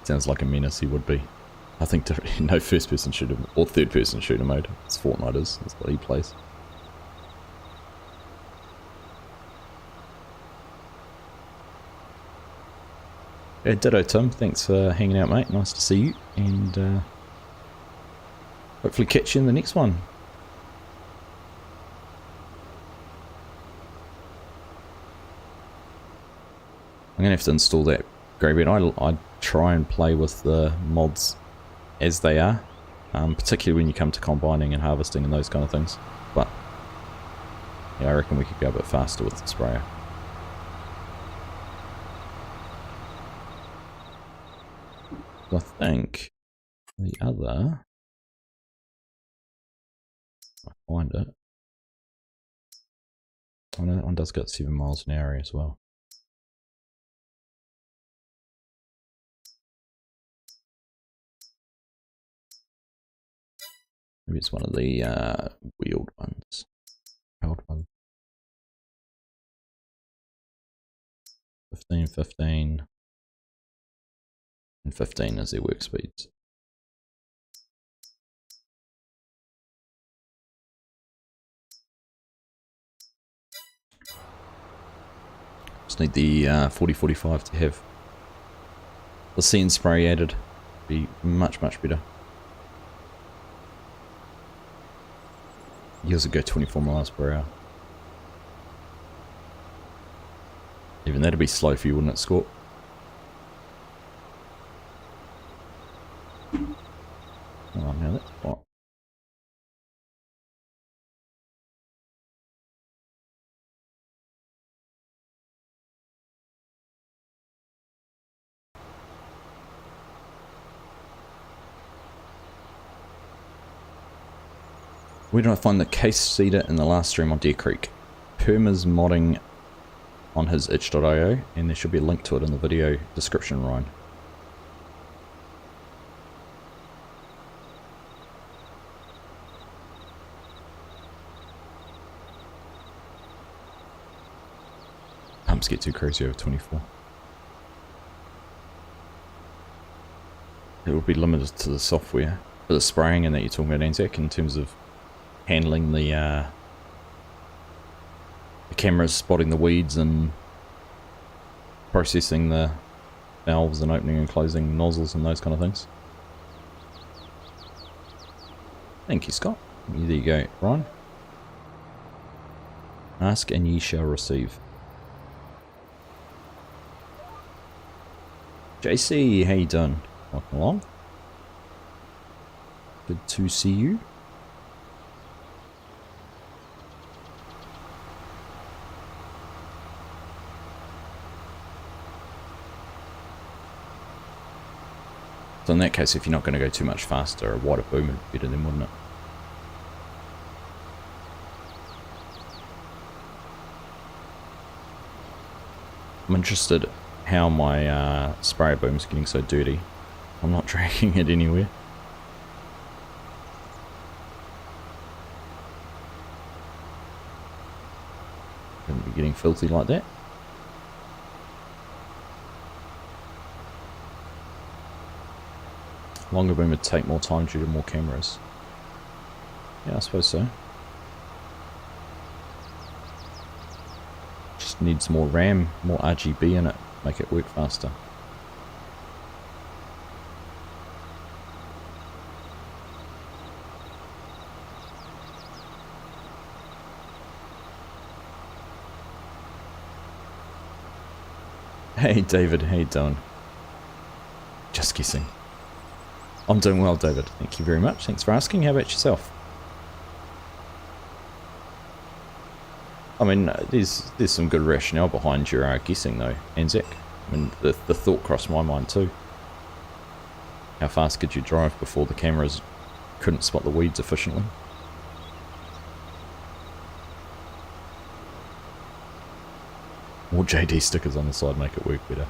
Sounds like a menace he would be. I think no first person shooter or third person shooter mode. It's Fortnite is. That's what he plays. Yeah, ditto Tim, thanks for hanging out, mate. Nice to see you, and hopefully catch you in the next one. I'm gonna have to install that Greybeard. I try and play with the mods as they are, particularly when you come to combining and harvesting and those kind of things. But yeah, I reckon we could go a bit faster with the sprayer. I think the other, if I find it, oh no, that one does go at 7 miles an hour as well. Maybe it's one of the wheeled ones, powered ones. 15, 15. And 15 is their work speeds. Just need the 4045 to have the scene spray added. Be much better. Years ago, 24 miles per hour. Even that'd be slow for you, wouldn't it, Scorp? Oh, now that's what. Where did I find the case seeder in the last stream on Deer Creek? Perma's modding on his itch.io, and there should be a link to it in the video description, Ryan. Pumps get too crazy over 24. It will be limited to the software for the spraying and that you're talking about, Anzac, in terms of handling the cameras, spotting the weeds and processing the valves and opening and closing nozzles and those kind of things. Thank you, Scott. There you go, Ryan. Ask and ye shall receive. JC, how you doing? Welcome along. Good to see you. So in that case, if you're not going to go too much faster, a wider boom would be better then, wouldn't it? I'm interested how my sprayer boom's getting so dirty. I'm not dragging it anywhere. Shouldn't be getting filthy like that. Longer boom would take more time due to more cameras. Yeah, I suppose so. Just needs more RAM, more RGB in it, make it work faster. Hey David, how you doing? Just guessing. I'm doing well, David. Thank you very much. Thanks for asking. How about yourself? I mean, there's some good rationale behind your guessing, though, Anzac. I mean, the thought crossed my mind too. How fast could you drive before the cameras couldn't spot the weeds efficiently? More JD stickers on the side make it work better.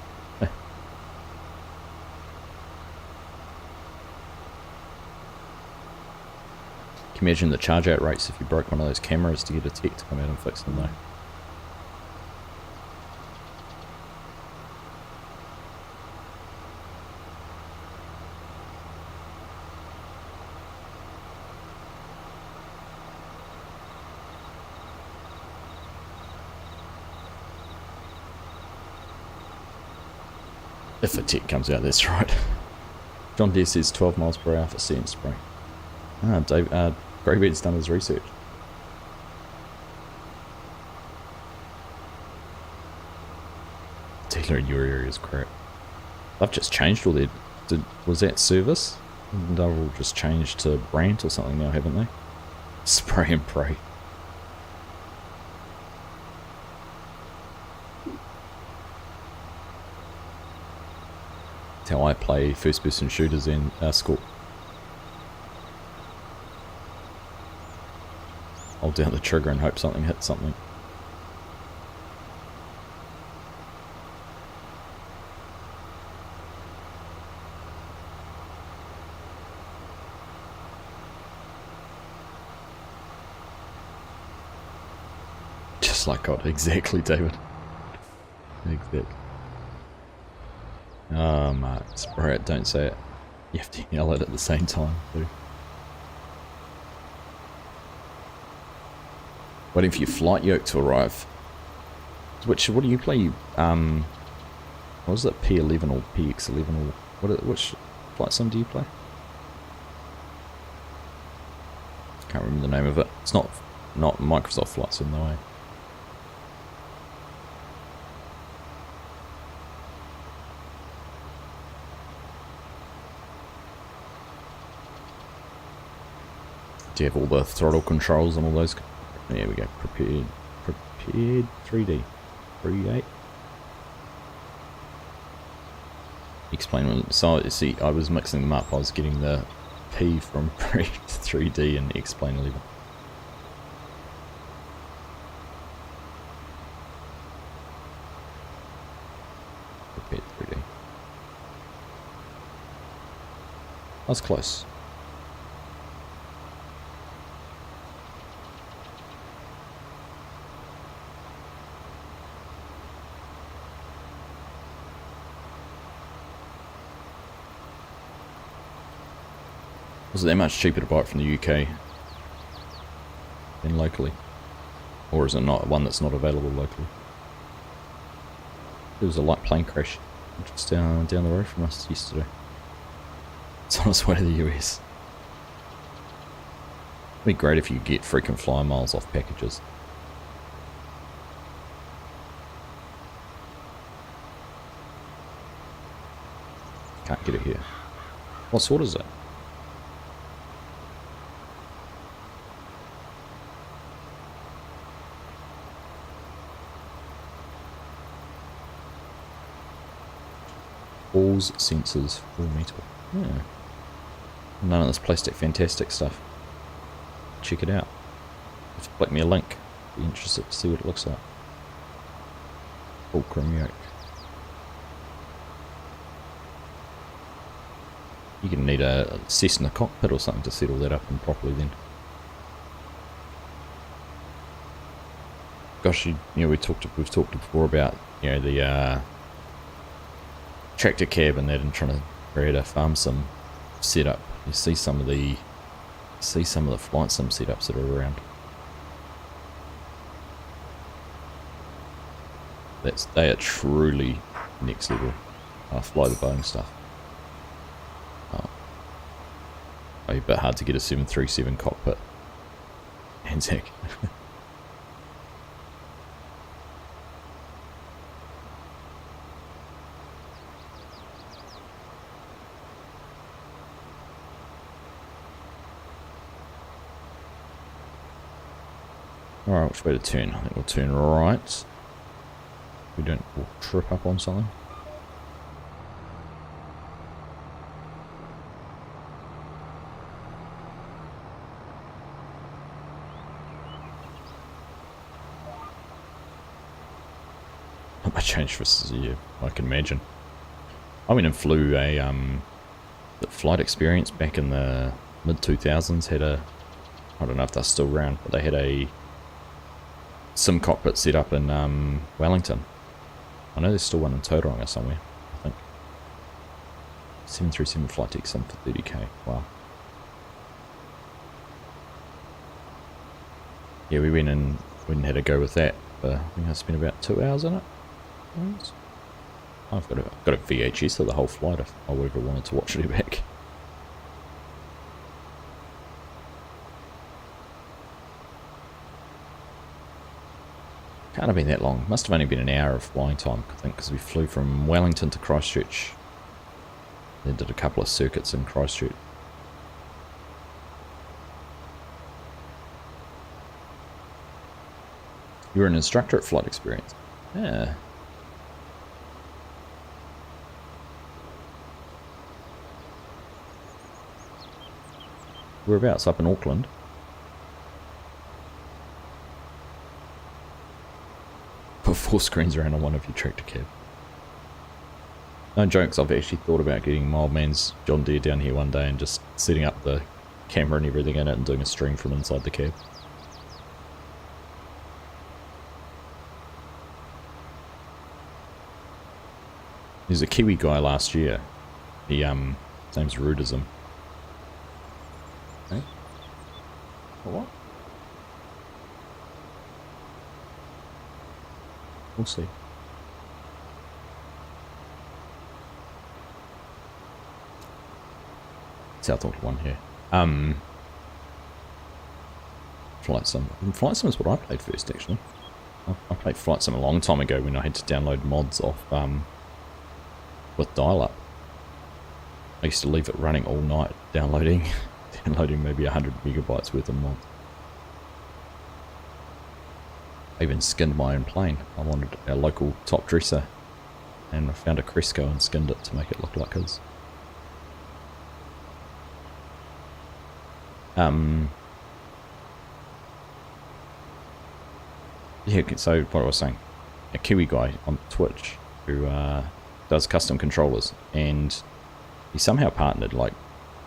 Can you imagine the charge out rates if you broke one of those cameras to get a tech to come out and fix them though? If a tech comes out, that's right. John Deere says 12 miles per hour for CN spray. Ah, Dave, Greybeard's done his research. Dealer in your area is crap. I've just changed all their... was that service? And they've all just changed to Brant or something now, haven't they? Spray and pray. That's how I play first-person shooters in Scorp. Hold down the trigger and hope something hits something. Just like God, exactly, David. Exactly. Oh, Mark, spray it, don't say it. You have to yell it at the same time, too. Waiting for your flight yoke to arrive. What do you play? What was it? P11 or PX11 or which flight sim do you play? Can't remember the name of it. It's not Microsoft Flight Sim though. Do you have all the throttle controls and all those? There we go. Prepared 3D. 3.8. Explain. So see, I was mixing them up. I was getting the P from pre 3D and explain 11. Prepared 3D. I was close. Was it that much cheaper to buy it from the UK than locally? Or is it not one that's not available locally? There was a light plane crash just down the road from us yesterday. It's on its way to the US. It'd be great if you get freaking fly miles off packages. Can't get it here. What sort is it? Balls, sensors, full metal. Yeah. None of this plastic fantastic stuff. Check it out. Just flick me a link. Be interested to see what it looks like. Full chrome yoke. You're gonna need a Cessna cockpit or something to set all that up and properly then. Gosh, you know, we've talked before about, you know, the tractor cab and that, and trying to create a farm sim setup. You see some of the flight sim setups that are around. They are truly next level. Fly the Boeing stuff. A bit hard to get a 737 cockpit. Anzac. Alright, which way to turn? I think we'll turn right. We don't we'll trip up on something. Not much change for us, yeah, I can imagine. I went and flew a the flight experience back in the mid-2000s. Had a, I don't know if they're still around, but they had a sim cockpit set up in Wellington. I know there's still one in Tauranga somewhere, I think. 737 flight deck sim for 30k. Wow. Yeah, we went and had a go with that. I think I spent about 2 hours in it. I've got a VHS of the whole flight if I ever wanted to watch it back. Can't have been that long. Must have only been an hour of flying time, I think, because we flew from Wellington to Christchurch. Then did a couple of circuits in Christchurch. You were an instructor at Flight Experience. Yeah. Whereabouts? Up in Auckland? Put 4 screens around on one of your tractor cab. No jokes, I've actually thought about getting my old man's John Deere down here one day and just setting up the camera and everything in it and doing a stream from inside the cab. There's a Kiwi guy last year. He his name's Rudism. Hey? What? We'll see. South Auckland one here. Flight Sim. Flight Sim is what I played first, actually. I played Flight Sim a long time ago when I had to download mods off with dial-up. I used to leave it running all night, downloading downloading maybe 100 megabytes worth of mods. I even skinned my own plane. I wanted a local top dresser, and I found a Cresco and skinned it to make it look like his. Yeah, so what I was saying, a Kiwi guy on Twitch who does custom controllers, and he somehow partnered, like,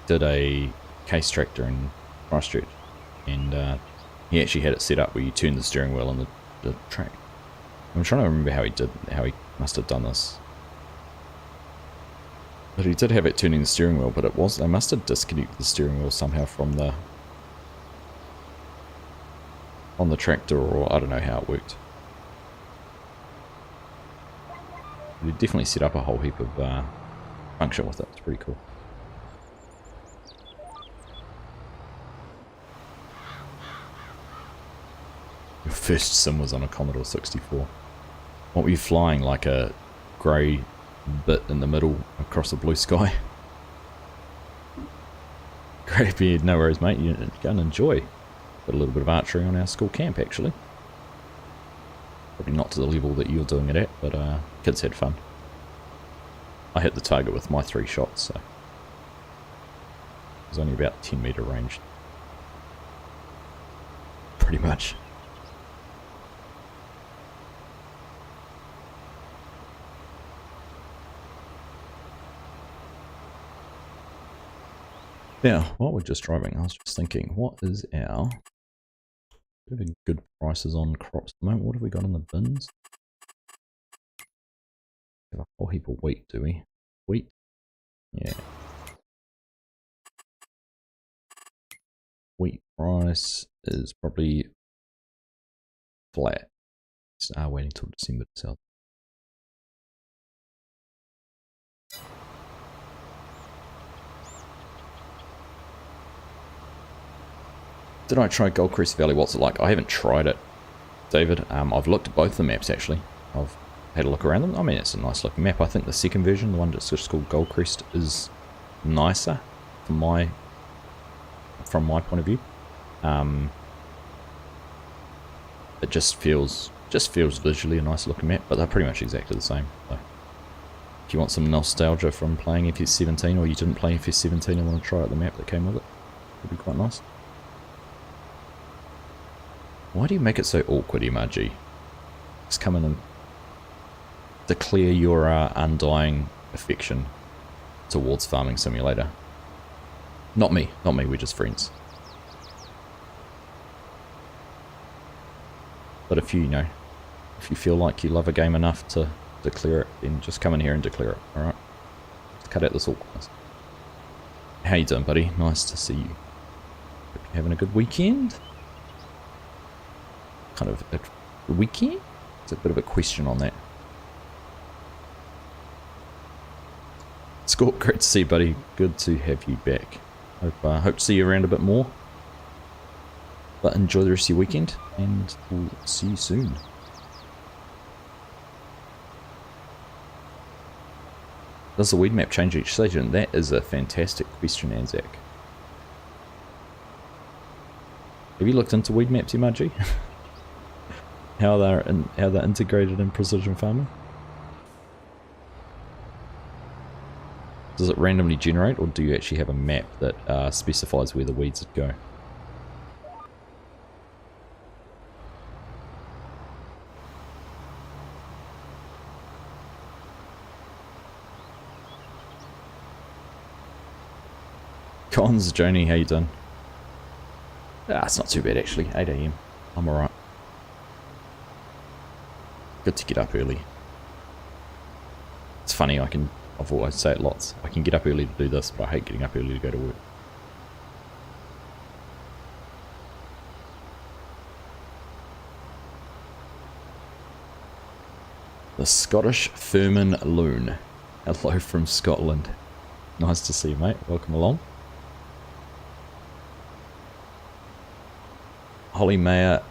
did a case tractor in Christchurch, and he actually had it set up where you turn the steering wheel on the track. I'm trying to remember how he must have done this. But he did have it turning the steering wheel, but they must have disconnected the steering wheel somehow from on the tractor, or I don't know how it worked. But he definitely set up a whole heap of function with it. It's pretty cool. Your first sim was on a Commodore 64. What were you flying, like a grey bit in the middle across the blue sky? Great beard, no worries mate, you go and enjoy. Got a little bit of archery on our school camp actually. Probably not to the level that you're doing it at, but kids had fun. I hit the target with my 3 shots, so it was only about 10 meter range. Pretty much. Now, while we're just driving, I was just thinking, what is our... We have good prices on crops at the moment. What have we got in the bins? We have a whole heap of wheat, do we? Wheat? Yeah. Wheat price is probably flat. Waiting until December to sell. Did I try Goldcrest Valley? What's it like? I haven't tried it, David. I've looked at both the maps actually. I've had a look around them. I mean, it's a nice looking map. I think the second version, the one that's just called Goldcrest, is nicer from my point of view. It just feels visually a nice looking map, but they're pretty much exactly the same. So if you want some nostalgia from playing FS17, or you didn't play FS17 and want to try out the map that came with it, it'd be quite nice. Why do you make it so awkward, MRG? Just come in and declare your undying affection towards Farming Simulator. Not me, we're just friends. But if you feel like you love a game enough to declare it, then just come in here and declare it, alright? Just cut out this awkwardness. How you doing, buddy? Nice to see you. Hope you're having a good weekend. Kind of a weekend? It's a bit of a question on that. Scorp, great to see you, buddy. Good to have you back. Hope to see you around a bit more. But enjoy the rest of your weekend, and we'll see you soon. Does the weed map change each season? That is a fantastic question, Anzac. Have you looked into weed maps, MRG? how they're integrated in precision farming? Does it randomly generate, or do you actually have a map that specifies where the weeds would go? Cons, Joni, how you done? It's not too bad actually, 8 AM. I'm alright. Good to get up early. It's funny, I've always say it lots. I can get up early to do this, but I hate getting up early to go to work. The Scottish Furman Loon. Hello from Scotland. Nice to see you, mate. Welcome along. Holly Mayer,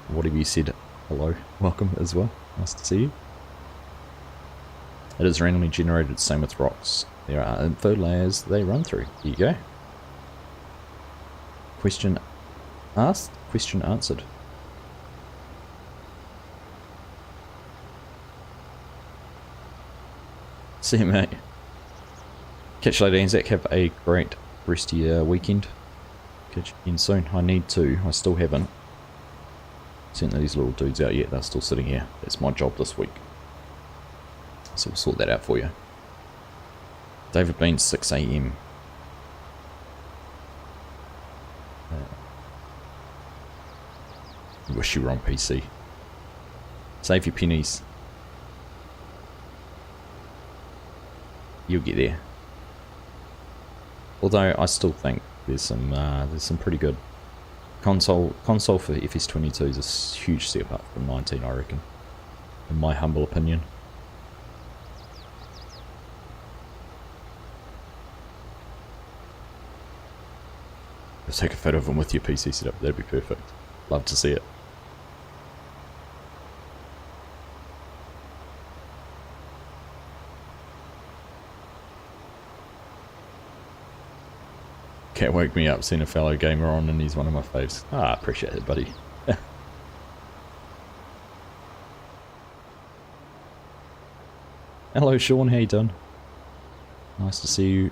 what have you said? Hello, welcome as well. Nice to see you. It is randomly generated, same with rocks. There are info layers they run through. Here you go. Question asked, question answered. See you, mate. Catch you later, Anzac. Have a great rest of your weekend. Catch you again soon. I need to. I still haven't sent these little dudes out yet. They're still sitting here. That's my job this week. So we'll sort that out for you. David Bean, 6 AM. Wish you were on PC. Save your pennies. You'll get there. Although I still think there's some pretty good console for FS22 is a huge step up from 19, I reckon, in my humble opinion. Just take a photo of them with your PC setup. That'd be perfect. Love to see it. Cat woke me up seeing a fellow gamer on and he's one of my faves. Ah, appreciate it, buddy. Hello Sean, how you doing? Nice to see you.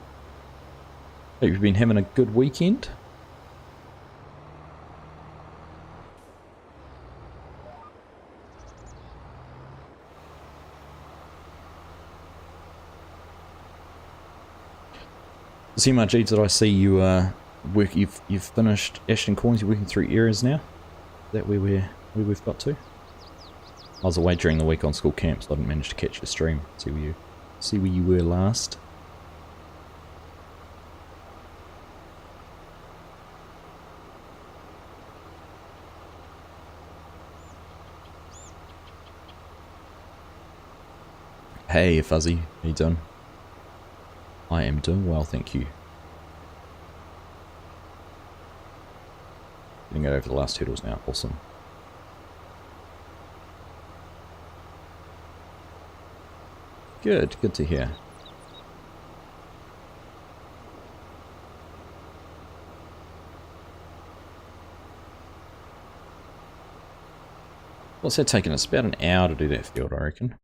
Hope you've been having a good weekend. CMRG, did I see you you've finished Ashton Corners, you're working through areas now? Is that where we've got to? I was away during the week on school camp, so I didn't manage to catch your stream. See where you were last. Hey Fuzzy, how you doing? I am doing well, thank you. Getting it over the last hurdles now, awesome. Good to hear. What's that taking us? About an hour to do that field, I reckon.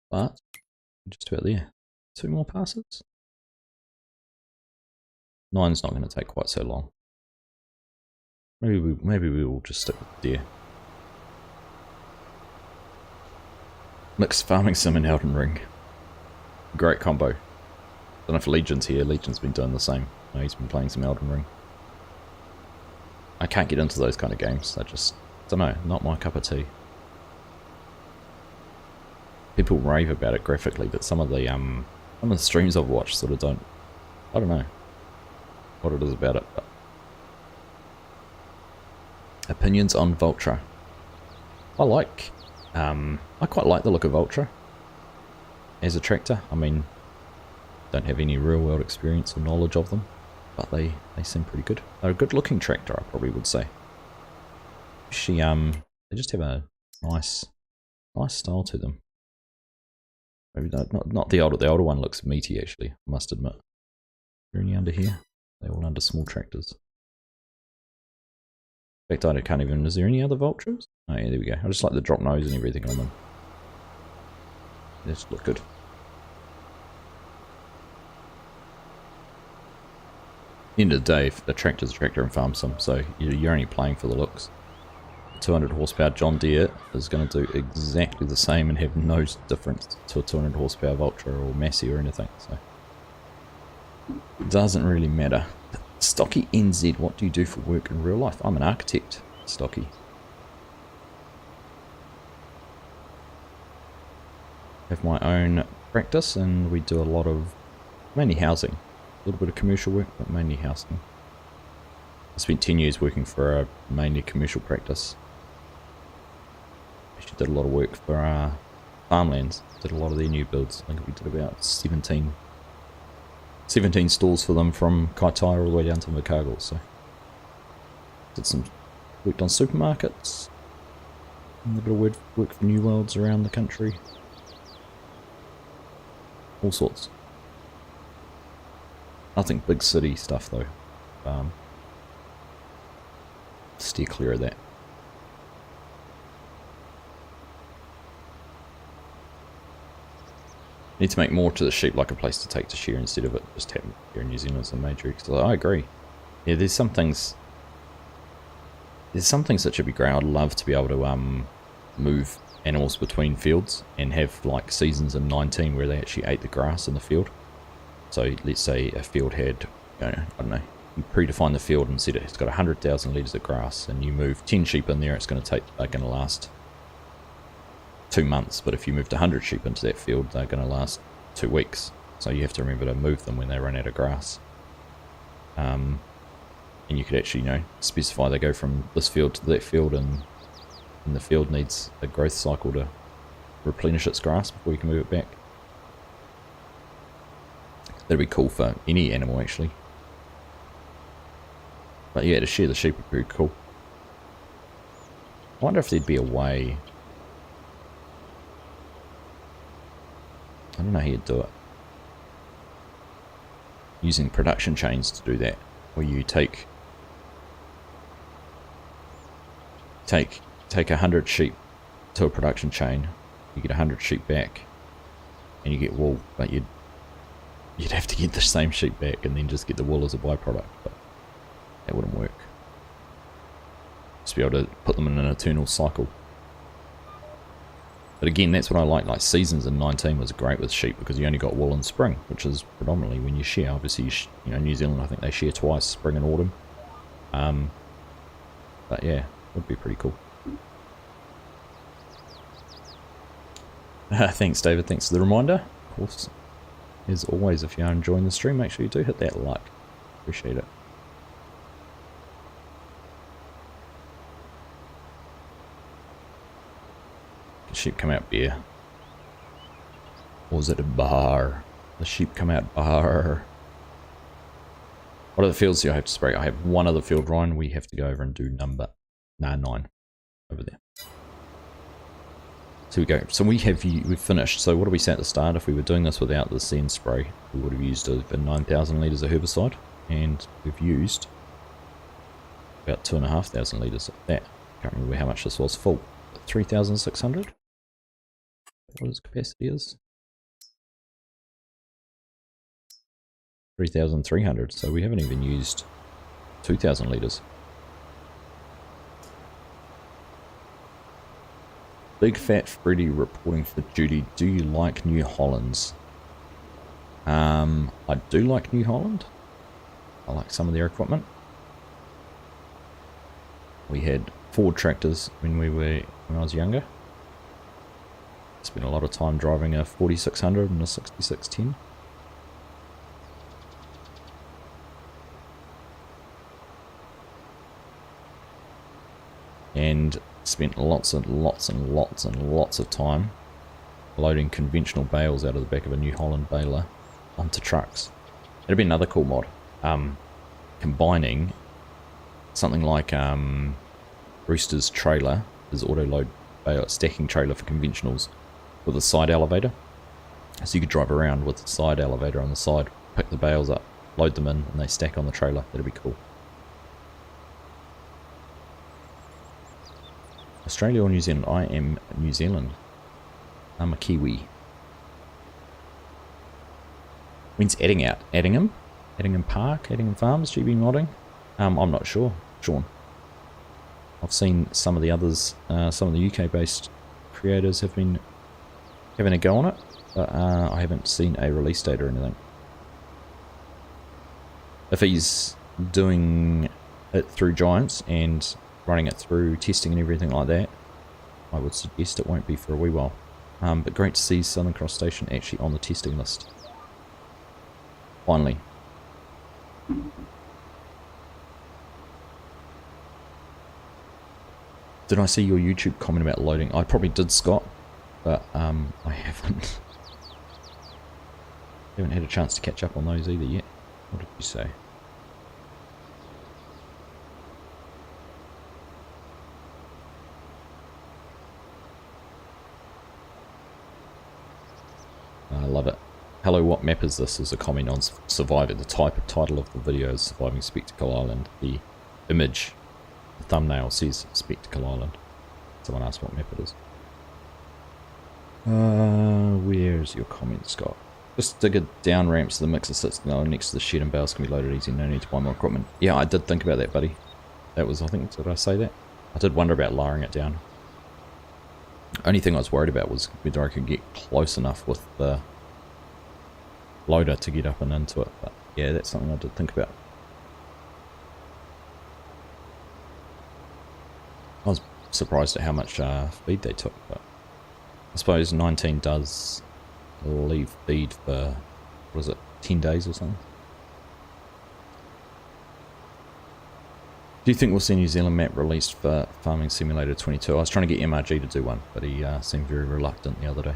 But just about there. 2 more passes? 9's not going to take quite so long. Maybe we will just stick with deer. Mixed farming sim and Elden Ring. Great combo. Don't know if Legion's here. Legion's been doing the same. No, he's been playing some Elden Ring. I can't get into those kind of games. I just don't know. Not my cup of tea. People rave about it graphically, but some of the streams I've watched sort of don't. I don't know what it is about it. But. Opinions on Vultra. I quite like the look of Vultra as a tractor. I mean, don't have any real world experience or knowledge of them, but they seem pretty good. They're a good looking tractor, I probably would say. They just have a nice style to them. Maybe not the older. The older one looks meaty, actually, I must admit. Is there any under here? They're all under small tractors. In fact, I can't even... Is there any other Vultras? Oh yeah, there we go. I just like the drop nose and everything on them. They just look good. End of the day, the tractor's a tractor and farm sim, so you're only playing for the looks. 200 horsepower John Deere is going to do exactly the same and have no difference to a 200 horsepower Vultra or Massey or anything, so it doesn't really matter. Stocky NZ, what do you do for work in real life? I'm an architect, Stocky. Have my own practice and we do a lot of mainly housing. A little bit of commercial work, but mainly housing. I spent 10 years working for a mainly commercial practice. Actually did a lot of work for farmlands. Did a lot of their new builds. I think we did about 17 stalls for them from Kaitaia all the way down to Makagal. So worked on supermarkets. And a bit of work for New Worlds around the country. All sorts. Nothing big city stuff though. Steer clear of that. Need to make more to the sheep, like a place to take to shear instead of it just happening here in New Zealand as a major. I agree. Yeah, there's some things that should be great. I'd love to be able to move animals between fields and have like seasons in 19 where they actually ate the grass in the field. So let's say a field had, I don't know, you predefine the field and said it's got 100,000 litres of grass, and you move 10 sheep in there, it's going to last 2 months. But if you moved 100 sheep into that field, they're going to last 2 weeks. So you have to remember to move them when they run out of grass. And you could actually, specify they go from this field to that field, and the field needs a growth cycle to replenish its grass before you can move it back. That'd be cool for any animal, actually. But yeah, to shear the sheep would be cool. I wonder if there'd be a way. I don't know how you'd do it. Using production chains to do that, where you take 100 sheep to a production chain, you get 100 sheep back, and you get wool, but you'd have to get the same sheep back and then just get the wool as a byproduct, but that wouldn't work. Just be able to put them in an eternal cycle. But again, that's what I like seasons in 19 was great with sheep, because you only got wool in spring, which is predominantly when you shear. Obviously, New Zealand, I think they shear twice, spring and autumn. But yeah, would be pretty cool. Thanks, David. Thanks for the reminder. Of course, as always, if you are enjoying the stream, make sure you do hit that like. Appreciate it. The sheep come out beer. Or was it a bar? The sheep come out bar. What are the fields do I have to spray? I have one other field, Ryan. We have to go over and do number 9 over there. So we go. So we've finished. So what do we say at the start? If we were doing this without the sand spray, we would have used over 9,000 litres of herbicide, and we've used about 2,500 litres of that. Can't remember how much this was full. 3,600. What its capacity is? 3,300. So we haven't even used 2,000 litres. Big Fat Freddy reporting for duty. Do you like New Hollands? I do like New Holland. I like some of their equipment. We had Ford tractors when I was younger. Spent a lot of time driving a 4600 and a 6610. And spent lots and lots and lots and lots of time loading conventional bales out of the back of a New Holland baler onto trucks. That'd be another cool mod. Combining something like Rooster's trailer, his auto-load stacking trailer for conventionals, with a side elevator. So you could drive around with the side elevator on the side, pick the bales up, load them in, and they stack on the trailer. That'd be cool. Australia or New Zealand? I am New Zealand. I'm a Kiwi. When's Adding out? Addingham? Addingham Park? Addingham Farms? GB modding? I'm not sure, Sean. I've seen some of the others, some of the UK based creators have been having a go on it, but I haven't seen a release date or anything. If he's doing it through Giants and running it through testing and everything like that, I would suggest it won't be for a wee while. But great to see Southern Cross Station actually on the testing list. Finally. Did I see your YouTube comment about loading? I probably did, Scott, but I haven't. Haven't had a chance to catch up on those either yet. What did you say? I love it. hello, what map is this? Is a comment on Survivor. The title of the video is Surviving Spectacle Island. The image, the thumbnail says Spectacle Island. Someone asked what map it is. Where's your comment, Scott? Just dig it down ramps. The mixer sits next to the shed and bales can be loaded easy. No need to buy more equipment. Yeah, I did think about that, buddy. That was, I think, did I say that? I did wonder about lowering it down. Only thing I was worried about was whether I could get close enough with the loader to get up and into it. But yeah, that's something I did think about. I was surprised at how much feed they took, but I suppose 19 does leave feed for, what is it, 10 days or something? Do you think we'll see a New Zealand map released for Farming Simulator 22? I was trying to get MRG to do one, but he seemed very reluctant the other day.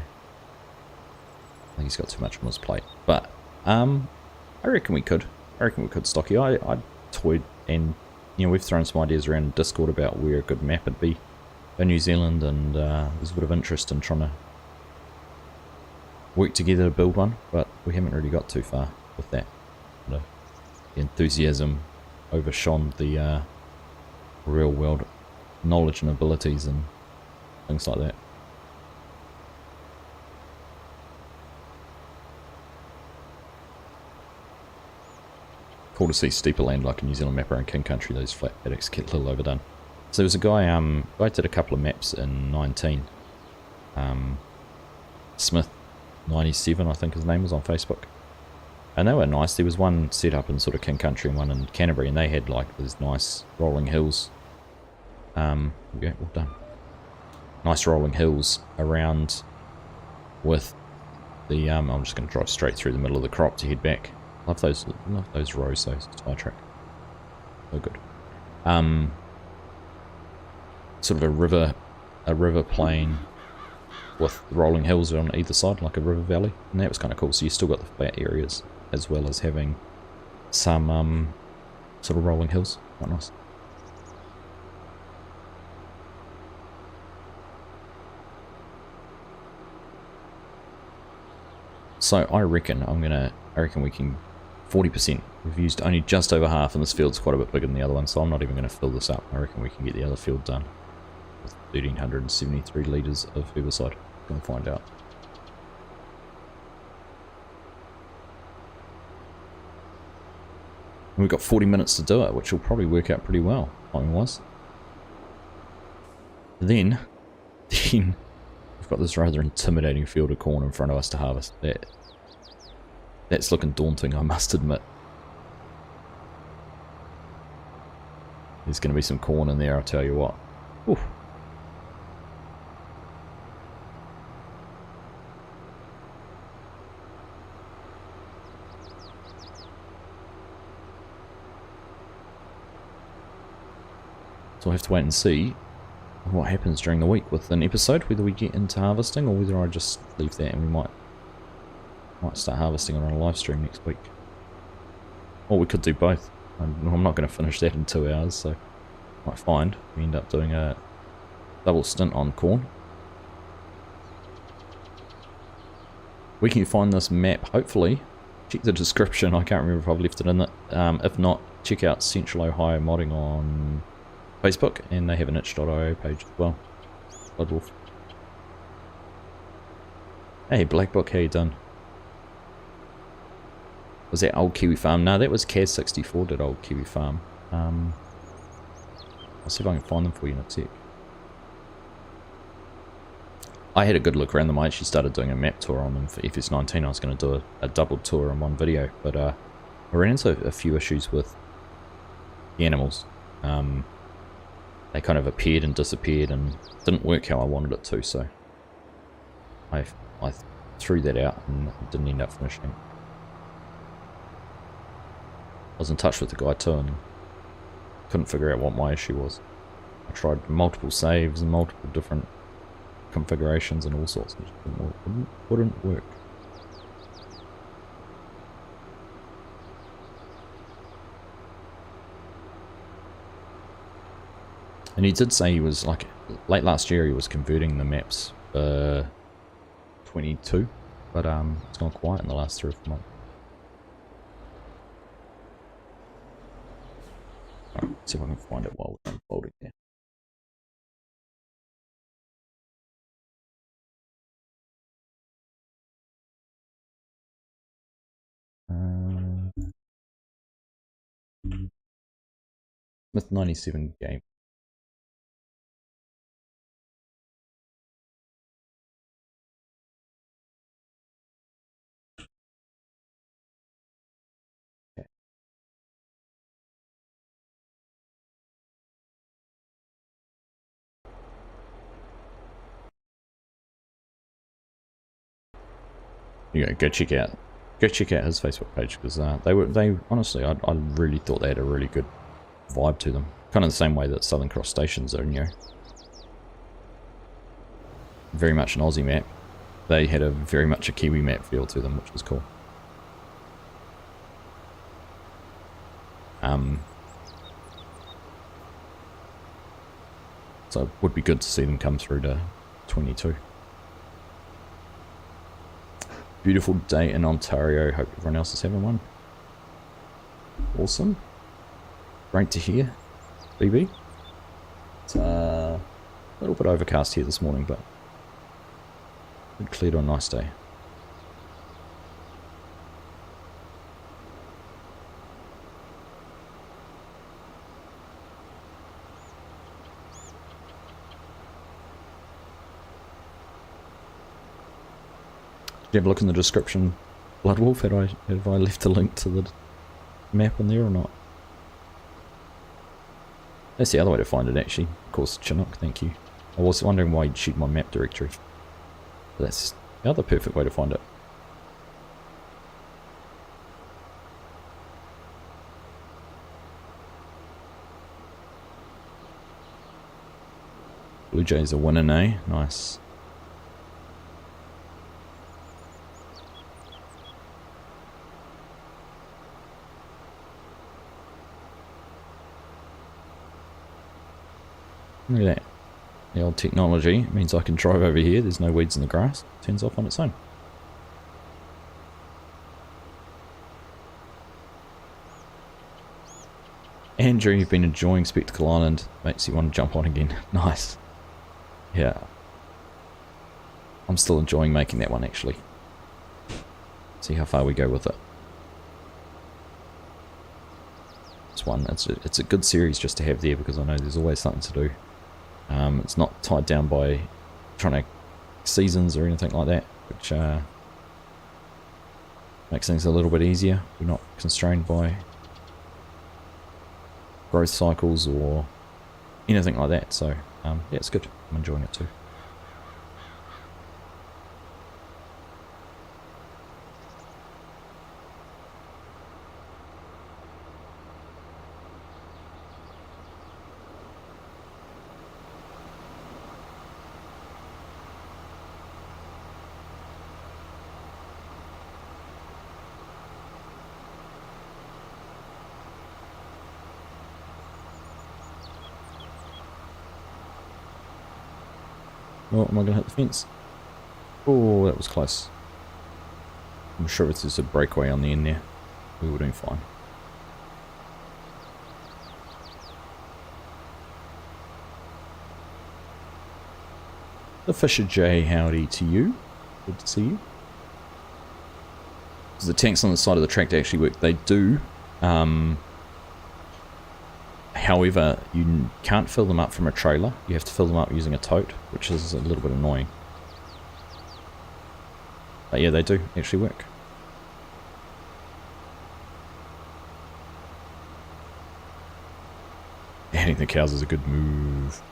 I think he's got too much on his plate. But I reckon we could. I reckon we could, Stocky. I toyed, and you know, we've thrown some ideas around in Discord about where a good map would be in New Zealand, and there's a bit of interest in trying to work together to build one, but we haven't really got too far with that. The enthusiasm overshone the real world knowledge and abilities and things like that. Cool to see steeper land like a New Zealand map around King Country. Those flat paddocks get a little overdone. So there was a guy, I did a couple of maps in 19. Smith 97, I think his name was, on Facebook. And they were nice. There was one set up in sort of King Country and one in Canterbury, and they had like these nice rolling hills. Yeah, all done. Nice rolling hills around with the, I'm just going to drive straight through the middle of the crop to head back. Love those rows, those tire track. So good. Sort of a river plain with rolling hills on either side, like a river valley, and that was kind of cool. So you still got the flat areas as well as having some sort of rolling hills. Quite nice. So I reckon we can 40%. We've used only just over half, and this field's quite a bit bigger than the other one, so I'm not even going to fill this up. I reckon we can get the other field done with 1,373 litres of herbicide. Going to find out. And we've got 40 minutes to do it, which will probably work out pretty well, timing-wise. Then we've got this rather intimidating field of corn in front of us to harvest. That's looking daunting, I must admit. There's going to be some corn in there, I'll tell you what. Oof. So we'll have to wait and see what happens during the week with an episode, whether we get into harvesting or whether I just leave that and we might start harvesting on a live stream next week. Or we could do both. I'm not going to finish that in 2 hours, so might find we end up doing a double stint on corn. We can find this map, hopefully. Check the description, I can't remember if I've left it in it. If not, check out Central Ohio Modding on Facebook, and they have an itch.io page as well. Bloodwolf. Hey Black Book, how you done? Was that Old Kiwi Farm? No, that was Kaz64 did Old Kiwi Farm. I'll see if I can find them for you in a sec. I had a good look around them. I actually started doing a map tour on them for FS19. I was going to do a double tour in one video, but I ran into a few issues with the animals. They kind of appeared and disappeared and didn't work how I wanted it to, so I threw that out and didn't end up finishing it. I was in touch with the guy too and couldn't figure out what my issue was. I tried multiple saves and multiple different configurations and all sorts, and it wouldn't work. And he did say he was, like, late last year he was converting the maps for 22 but it's gone quiet in the last 3 or 4 months. Alright, see if I can find it while we're unfolding there. With 97 game. Okay. You go check out his Facebook page, because they honestly, I really thought they had a really good vibe to them, kind of the same way that Southern Cross Stations are, very much an Aussie map. They had a very much a Kiwi map feel to them, which was cool. So it would be good to see them come through to 22. Beautiful day in Ontario. Hope everyone else is having one. Awesome. Great to hear, BB. It's a little bit overcast here this morning, but it cleared on a nice day. Did you have a look in the description, Bloodwolf? Have I left a link to the map in there or not? That's the other way to find it, actually. Of course, Chinook, thank you. I was wondering why you'd cheat my map directory. But that's the other perfect way to find it. Blue Jays are winning, eh? Nice. Look at that. The old technology means I can drive over here, there's no weeds in the grass, it turns off on its own. Andrew, you've been enjoying Spectacle Island, makes you want to jump on again. Nice. Yeah. I'm still enjoying making that one, actually. See how far we go with it. This one, it's a good series just to have there, because I know there's always something to do. It's not tied down by trying to seasons or anything like that, which makes things a little bit easier. We're not constrained by growth cycles or anything like that, so yeah, it's good. I'm enjoying it too. Oh, am I going to hit the fence? Oh, that was close. I'm sure it's just a breakaway on the end there. We were doing fine. The Fisher J, howdy to you. Good to see you. Because the tanks on the side of the track to actually work, they do. However, you can't fill them up from a trailer. You have to fill them up using a tote, which is a little bit annoying. But yeah, they do actually work. Adding the cows is a good move.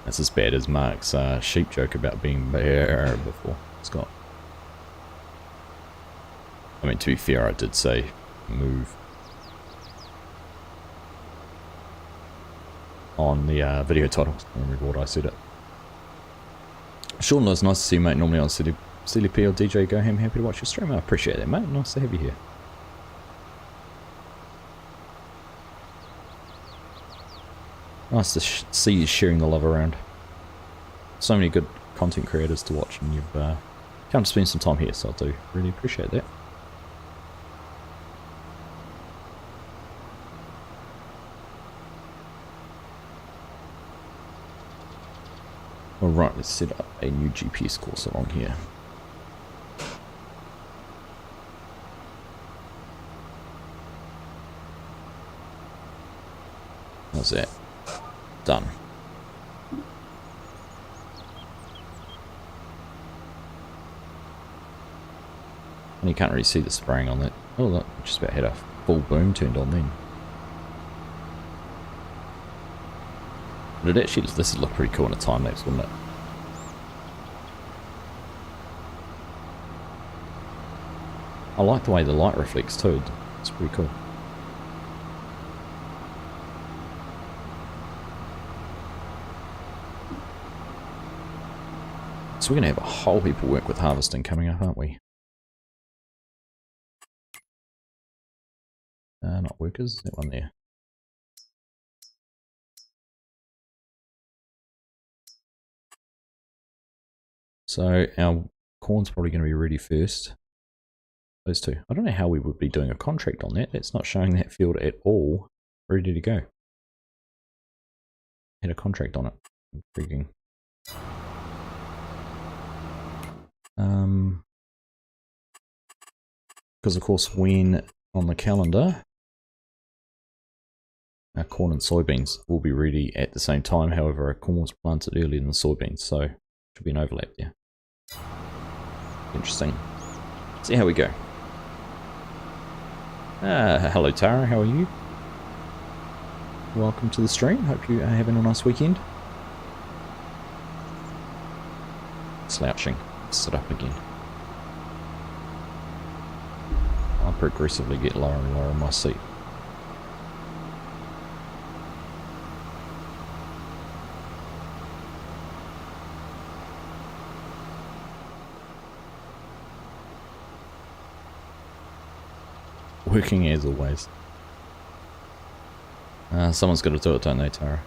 That's as bad as Mark's sheep joke about being bare before, Scott. I mean, to be fair, I did say move on the video title. I don't remember what I said it. Sean, it's nice to see you, mate. Normally on CDP or DJ Goham. Happy to watch your stream. I appreciate that, mate. Nice to have you here. Nice to see you sharing the love around. So many good content creators to watch, and you've come to spend some time here, so I do really appreciate that. Alright, let's set up a new GPS course along here. How's that? Done. And you can't really see the spraying on that. Oh, look, just about had a full boom turned on then. But it actually, this would look pretty cool in a time lapse, wouldn't it? I like the way the light reflects too. It's pretty cool. So we're going to have a whole heap of work with harvesting coming up, aren't we? Not workers, that one there. So our corn's probably going to be ready first. Those two. I don't know how we would be doing a contract on that. It's not showing that field at all ready to go. Had a contract on it. Freaking. Because of course when on the calendar our corn and soybeans will be ready at the same time. However, our corn was planted earlier than the soybeans, so should be an overlap there. Interesting. See how we go. Hello Tara, how are you? Welcome to the stream. Hope you are having a nice weekend. Slouching. Sit up again. I'll progressively get lower and lower in my seat. Working as always. Someone's got to do it, don't they, Tara?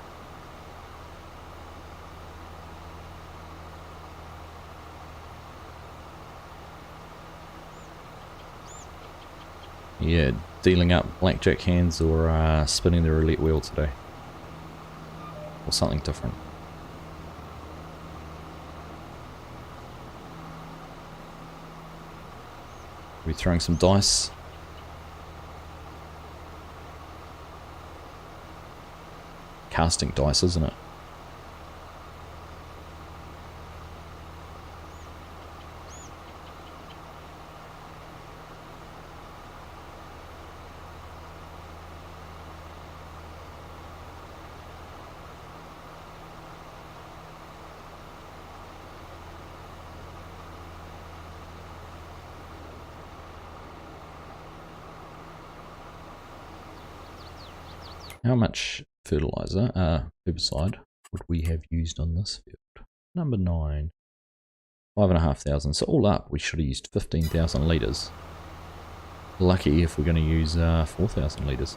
Yeah, dealing up blackjack hands or spinning the roulette wheel today. Or something different. Are we throwing some dice? Casting dice, isn't it? How much fertilizer, herbicide, would we have used on this field? Number 9. 5,500. So all up, we should have used 15,000 litres. Lucky if we're going to use 4,000 litres.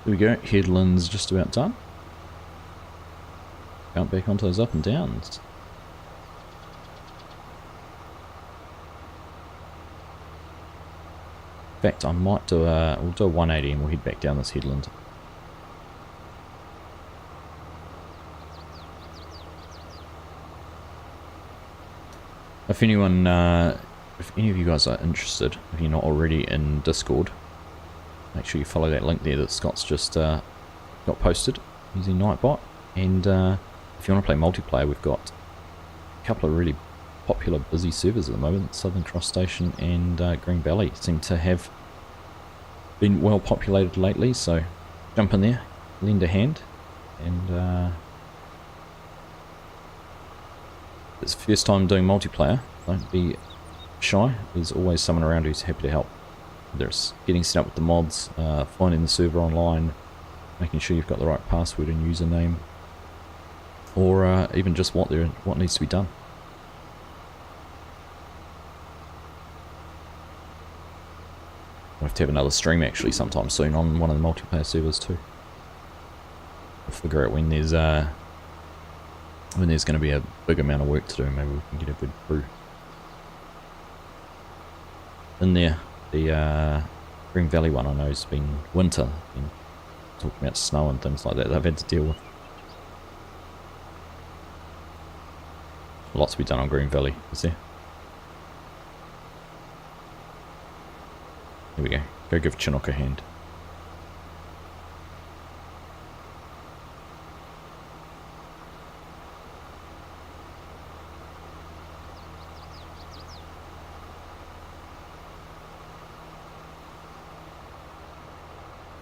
There we go, headlands just about done. Count back onto those up and downs. In fact, I might do we'll do a 180 and we'll head back down this headland. If anyone, if any of you guys are interested, if you're not already in Discord, make sure you follow that link there that Scott's just got posted using Nightbot. And if you want to play multiplayer, we've got a couple of really popular busy servers at the moment. Southern Cross Station and Green Valley seem to have been well populated lately, so jump in there, lend a hand, and it's the first time doing multiplayer, don't be shy. There's always someone around who's happy to help. Whether it's getting set up with the mods, finding the server online, making sure you've got the right password and username, or even just what needs to be done. We'll have to have another stream actually sometime soon on one of the multiplayer servers too. We'll figure out when there's going to be a big amount of work to do. Maybe we can get a good crew in there. The Green Valley one I know has been winter, been talking about snow and things like that they've had to deal with. Lots to be done on Green Valley, is there? Here we go. Go give Chinook a hand.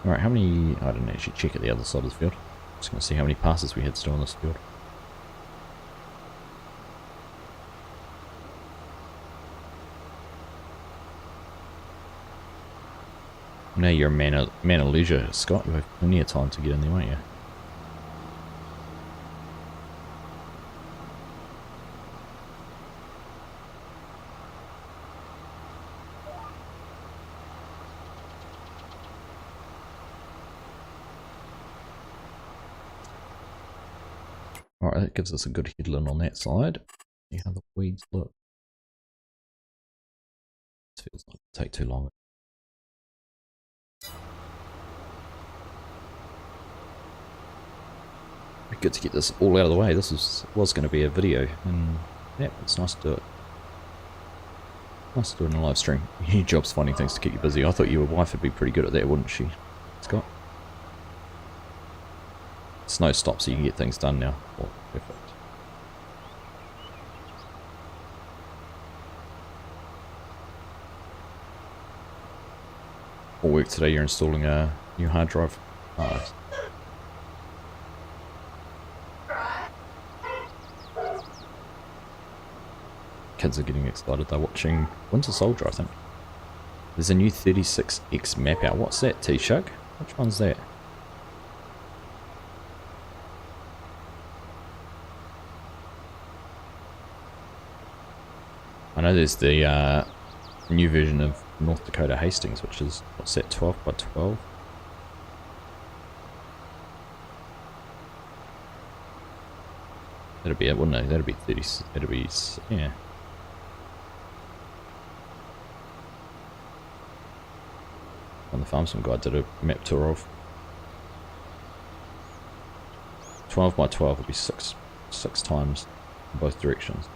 Alright, how many... I didn't actually check at the other side of the field. Just going to see how many passes we had still on this field. Now you're a man of leisure, Scott. You have plenty of time to get in there, won't you? Alright, that gives us a good headland on that side. See how the weeds look. This feels like it'll take too long. Good to get this all out of the way. This was going to be a video, and yeah, it's nice to do it. Nice to do it in a live stream. Your job's finding things to keep you busy. I thought your wife would be pretty good at that, wouldn't she, Scott? Snow stops so you can get things done now. Oh, perfect. For work today, you're installing a new hard drive. Nice. Kids are getting excited. They're watching Winter Soldier, I think. There's a new 36X map out. What's that, T-Shug? Which one's that? I know there's the new version of North Dakota Hastings, which is, what's that, 12 by 12? That'd be it, wouldn't it? That'd be 30, that'd be, yeah. On the farm, some guy did a map tour of 12 by 12 would be six times in both directions.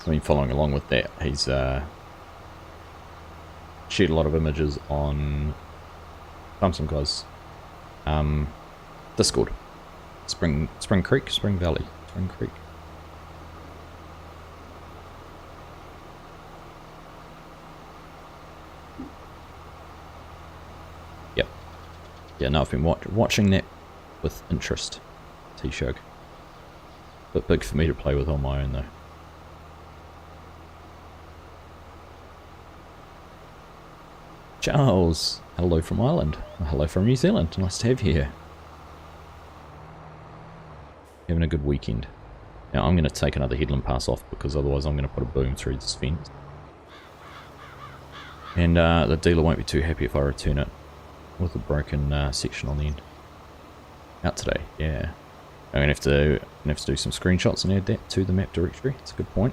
I mean, following along with that, he's shared a lot of images on Farm Some Guys Discord. Spring Valley. Spring Creek. Yep. Yeah, no, I've been watching that with interest. T-Shug. Bit big for me to play with on my own though. Charles, hello from Ireland. Hello from New Zealand. Nice to have you here. Having a good weekend. Now I'm going to take another headland pass off because otherwise I'm going to put a boom through this fence. And the dealer won't be too happy if I return it with a broken section on the end. Out today, yeah. I'm going to have to do some screenshots and add that to the map directory. It's a good point.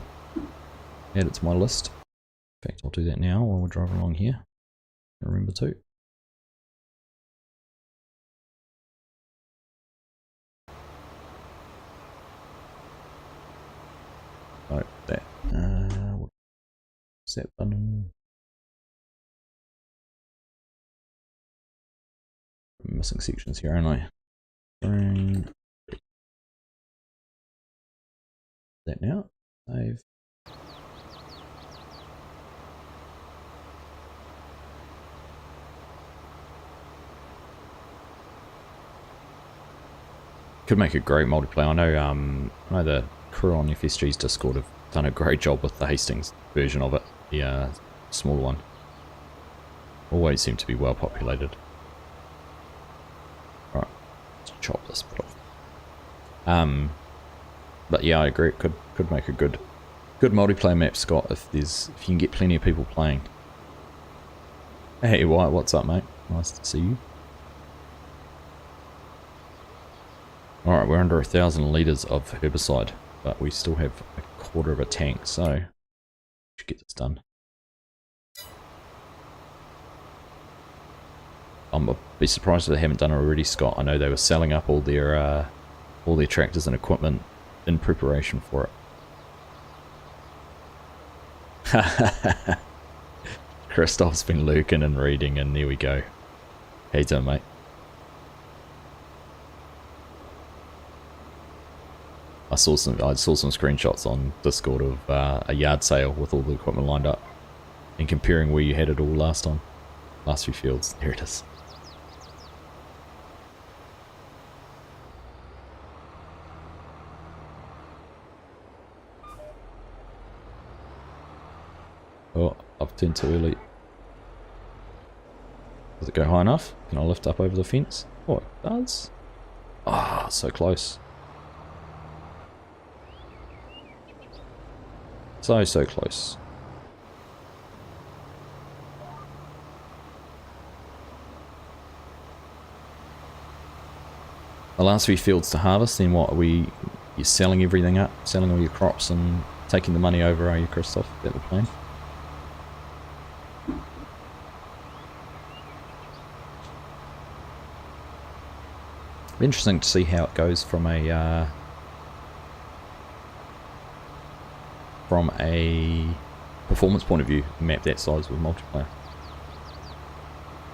Add it to my list. In fact, I'll do that now while we're driving along here. Remember to. Like that. What's that button? I'm missing sections here, aren't I? Bring that now. Save. Could make a great multiplayer. I know the crew on FSG's Discord have done a great job with the Hastings version of it, the smaller one. Always seem to be well populated. Alright, let's chop this bit off. But yeah, I agree. It could make a good multiplayer map, Scott, if you can get plenty of people playing. Hey Wyatt, what's up, mate? Nice to see you. Alright, we're under 1,000 litres of herbicide, but we still have a quarter of a tank, so we should get this done. I'd be surprised if they haven't done it already, Scott. I know they were selling up all their tractors and equipment in preparation for it. Christoph's been lurking and reading, and there we go. How you doing, mate? I saw some screenshots on Discord of a yard sale with all the equipment lined up, and comparing where you had it all last few fields. There it is. Oh, I've turned too early. Does it go high enough? Can I lift up over the fence? Oh, it does. Ah, so close. So close. The last few fields to harvest, then what you're selling everything up, selling all your crops and taking the money over, are you, Christoph? Is that the plan? Be interesting to see how it goes from a performance point of view, map that size with multiplayer.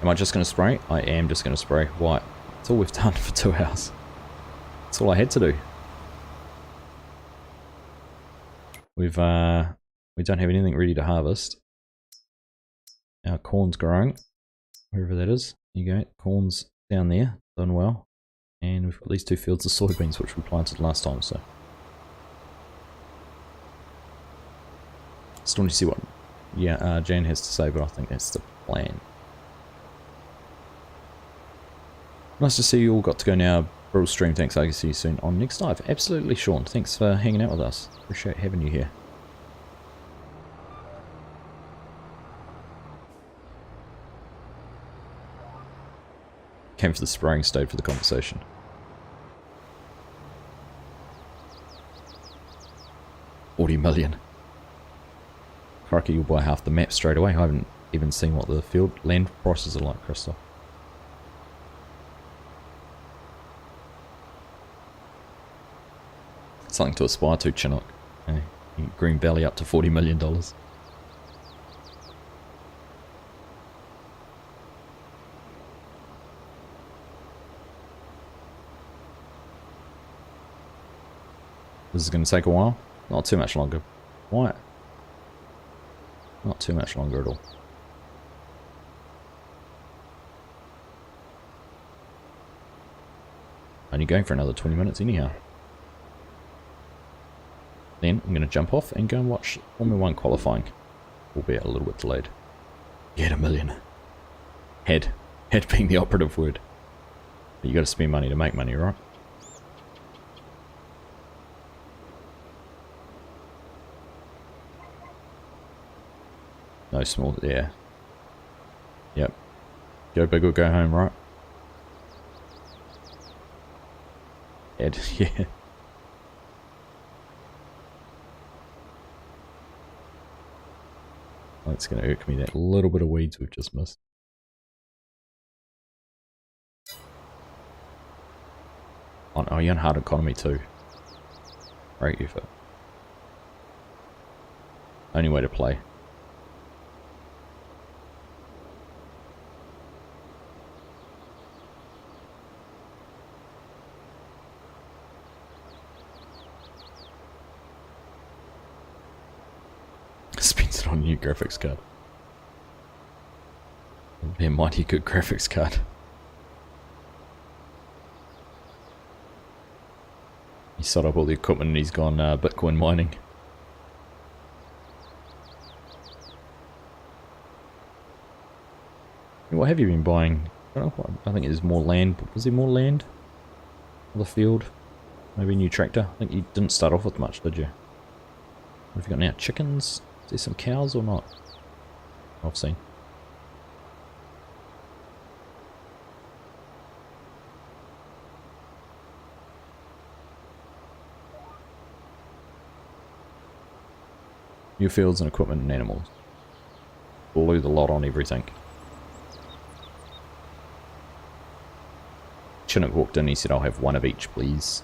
Am I just going to spray? I am just going to spray. White. That's all we've done for 2 hours. That's all I had to do. We don't have anything ready to harvest. Our corn's growing, wherever that is. There you go. Corn's down there, done well. And we've got these 2 fields of soybeans which we planted last time, so. Still need to see what Jan has to say, but I think that's the plan. Nice to see you all got to go now. Brutal stream, thanks. I can see you soon on next dive. Absolutely, Sean. Thanks for hanging out with us. Appreciate having you here. Came for the spraying, stayed for the conversation. $40 million. Crikey, you'll buy half the map straight away. I haven't even seen what the field land prices are like, Christoph. Something to aspire to, Chinook. Hey, green belly up to $40 million. This is going to take a while. Not too much longer. Why? Not too much longer at all. Only going for another 20 minutes anyhow. Then I'm going to jump off and go and watch Formula 1 qualifying. Albeit a little bit delayed. Get $1 million. Head being the operative word. But you got to spend money to make money, right? No small, yeah. Yep. Go big or go home, right? Head, yeah. That's going to irk me, that little bit of weeds we've just missed. Oh, you're on hard economy too. Great effort. Only way to play. Spends it on a new graphics card. It'd be a mighty good graphics card. He sold up all the equipment and he's gone Bitcoin mining. What have you been buying? I think there's more land. Was there more land on the field? Maybe a new tractor? I think you didn't start off with much, did you? What have you got now? Chickens? Is there some cows or not? I've seen. New fields and equipment and animals. Blew the lot on everything. Chinook walked in, he said, I'll have one of each, please.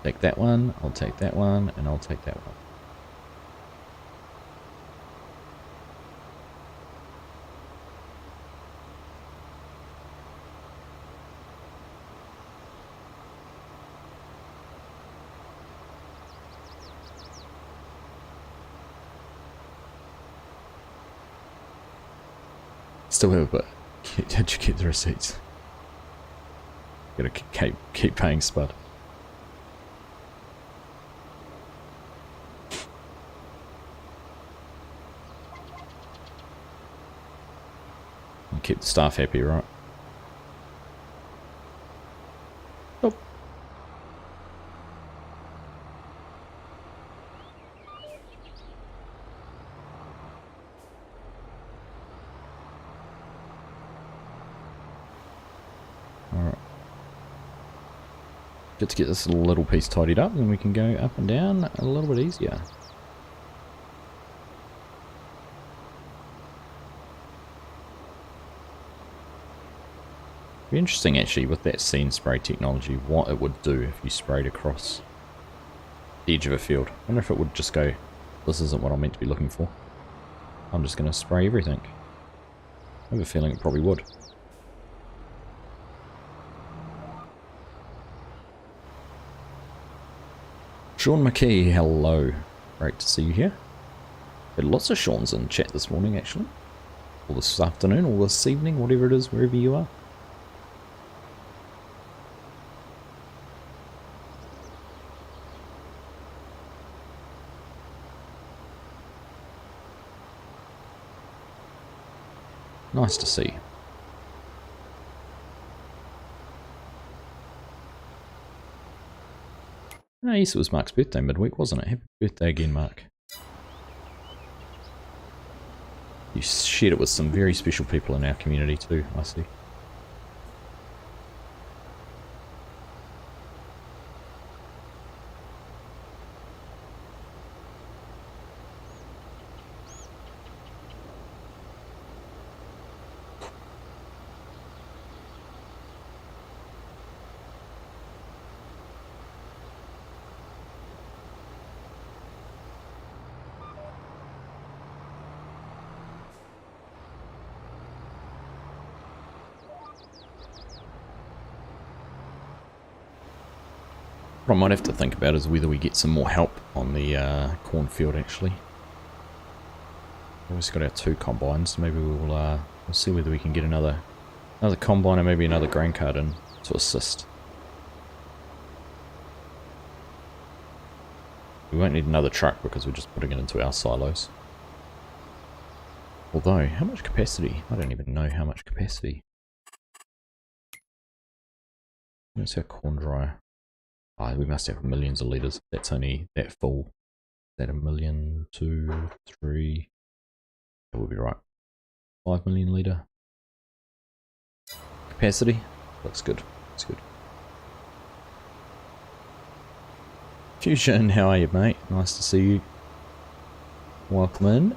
Take that one, I'll take that one, and I'll take that one. Still have a bit. Did you get the receipts? Gotta keep paying Spud. And keep the staff happy, right? Oh. Good to get this little piece tidied up, and we can go up and down a little bit easier. Be interesting actually with that scene spray technology, what it would do if you sprayed across the edge of a field. I wonder if it would just go, this isn't what I'm meant to be looking for. I'm just going to spray everything. I have a feeling it probably would. Sean McKee, hello. Great to see you here. Had lots of Seans in chat this morning, actually. Or this afternoon, or this evening, whatever it is, wherever you are. Nice to see. Oh, yes, it was Mark's birthday midweek, wasn't it? Happy birthday again, Mark. You shared it with some very special people in our community too, I see. What I might have to think about is whether we get some more help on the cornfield actually. We've got our 2 combines, maybe we'll see whether we can get another combine or maybe another grain cart in to assist. We won't need another truck because we're just putting it into our silos. Although, how much capacity? I don't even know how much capacity. Where's our corn dryer? Oh, we must have millions of litres. That's only that full. Is that 1 million, 2, 3? That would be right. 5 million litre capacity. Looks good. Looks good. Fusion, how are you, mate? Nice to see you. Welcome in.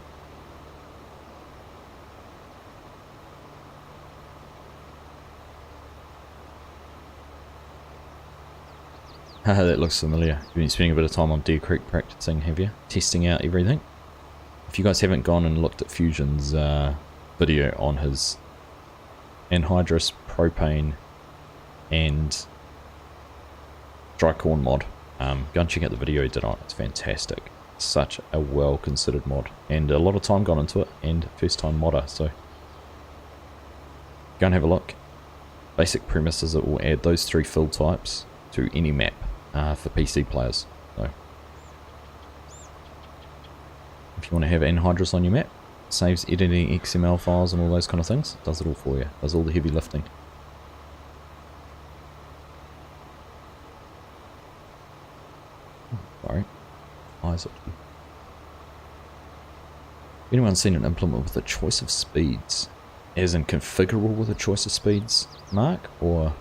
Haha, that looks familiar. You've been spending a bit of time on Deer Creek practicing, have you? Testing out everything. If you guys haven't gone and looked at Fusion's video on his anhydrous, propane, and dry corn mod, go and check out the video he did on it. It's fantastic. such a well considered mod, and a lot of time gone into it, and first time modder, so go and have a look. Basic premise is it will add those 3 fill types to any map for PC players. So if you want to have anhydrous on your map, saves editing XML files and all those kind of things, does it all for you, does all the heavy lifting. Sorry, eyes up. Anyone seen an implement with a choice of speeds? As in configurable with a choice of speeds, Mark? Or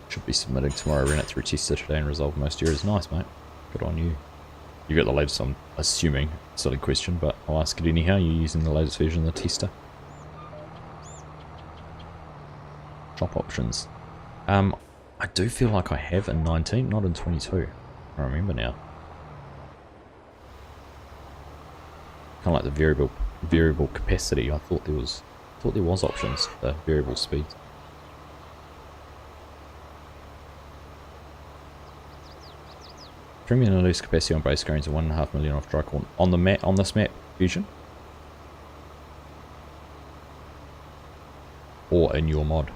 should be submitting tomorrow. Ran it through tester today and resolved most errors. Nice, mate. Good on you. You got the latest, I'm assuming. Silly question, but I'll ask it anyhow. You're using the latest version of the tester. Shop options. I do feel like I have in 19, not in 22. I remember now. Kind of like the variable capacity. I thought there was options for variable speed. Trim and release capacity on base screens and 1.5 million off dry corn on the on this map, Fusion, or in your mod.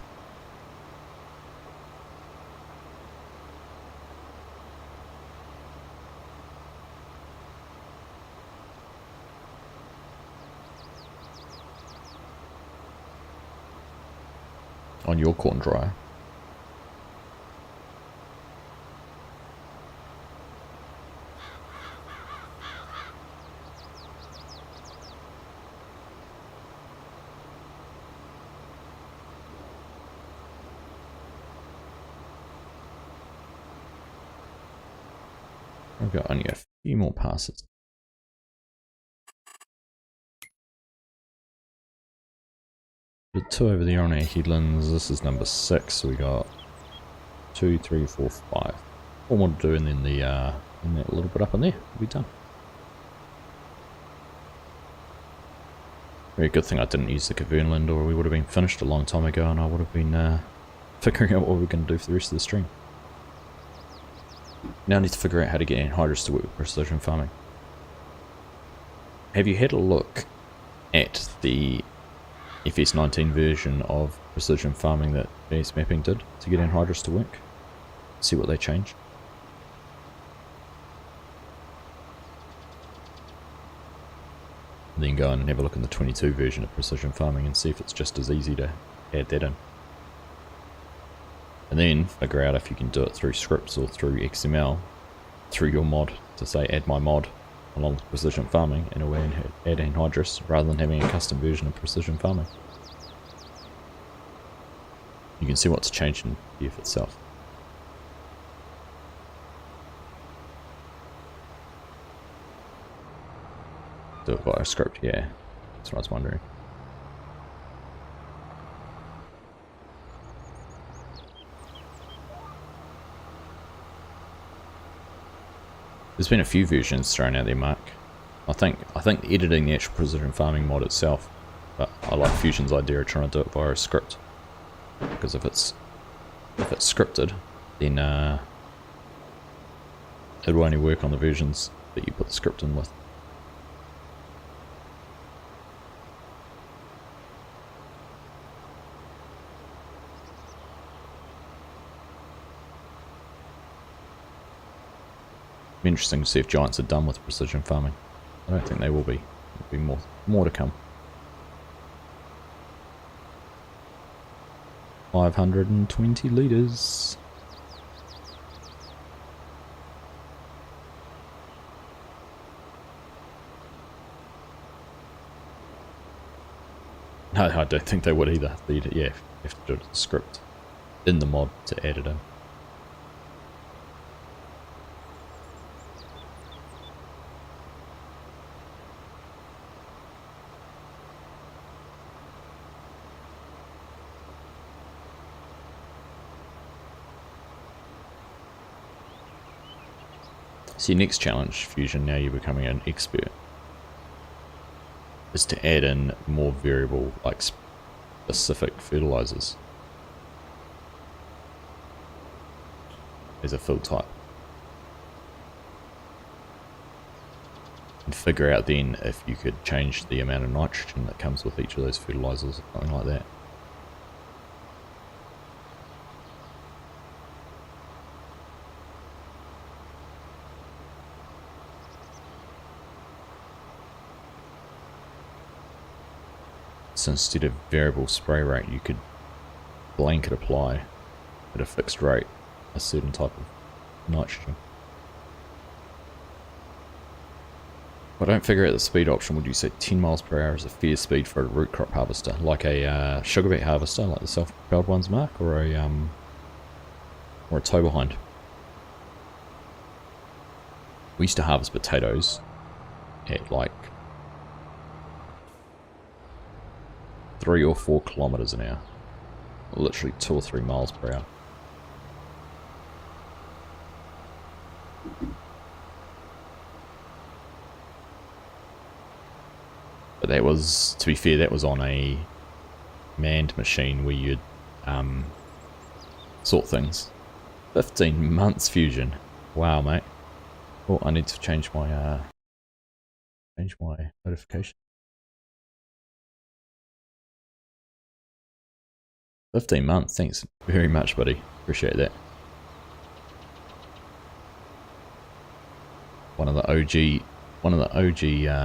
On your corn dryer. I've got only a few more passes. Did 2 over there on our headlands. This is number 6, so we got 2, 3, 4, 5. 4 more to do, and then the and that little bit up in there will be done. Very good thing I didn't use the Cavernland, or we would have been finished a long time ago, and I would have been figuring out what we're going to do for the rest of the stream. Now I need to figure out how to get anhydrous to work with precision farming. Have you had a look at the FS19 version of precision farming that base mapping did to get anhydrous to work? See what they changed. And then go and have a look in the 22 version of precision farming and see if it's just as easy to add that in. And then figure out if you can do it through scripts or through XML, through your mod, to say add my mod along with precision farming and away and add anhydrous, rather than having a custom version of precision farming. You can see what's changed in PF itself. Do it via script, yeah. That's what I was wondering. There's been a few versions thrown out there, Mark. I think editing the actual precision farming mod itself, but I like Fusion's idea of trying to do it via a script, because if it's scripted, then it will only work on the versions that you put the script in with. Interesting to see if giants are done with precision farming. I don't think they will be. There'll be more to come. 520 litres. No, I don't think they would either. Yeah, you have to do it in the script in the mod to add it in. So your next challenge, Fusion, now you're becoming an expert, is to add in more variable, like specific fertilizers. as a fill type. And figure out then if you could change the amount of nitrogen that comes with each of those fertilizers or something like that. So instead of variable spray rate, you could blanket apply at a fixed rate a certain type of nitrogen. If I don't figure out the speed option, would you say 10 miles per hour is a fair speed for a root crop harvester, like a sugar beet harvester, like the self-propelled ones, Mark, or a tow behind? We used to harvest potatoes at like 3 or 4 kilometers an hour, literally 2 or 3 miles per hour. But that was, to be fair, that was on a manned machine where you'd sort things. 15 months fusion. Wow, mate. Oh, I need to change my notification. 15 months, thanks very much, buddy. Appreciate that. One of the OG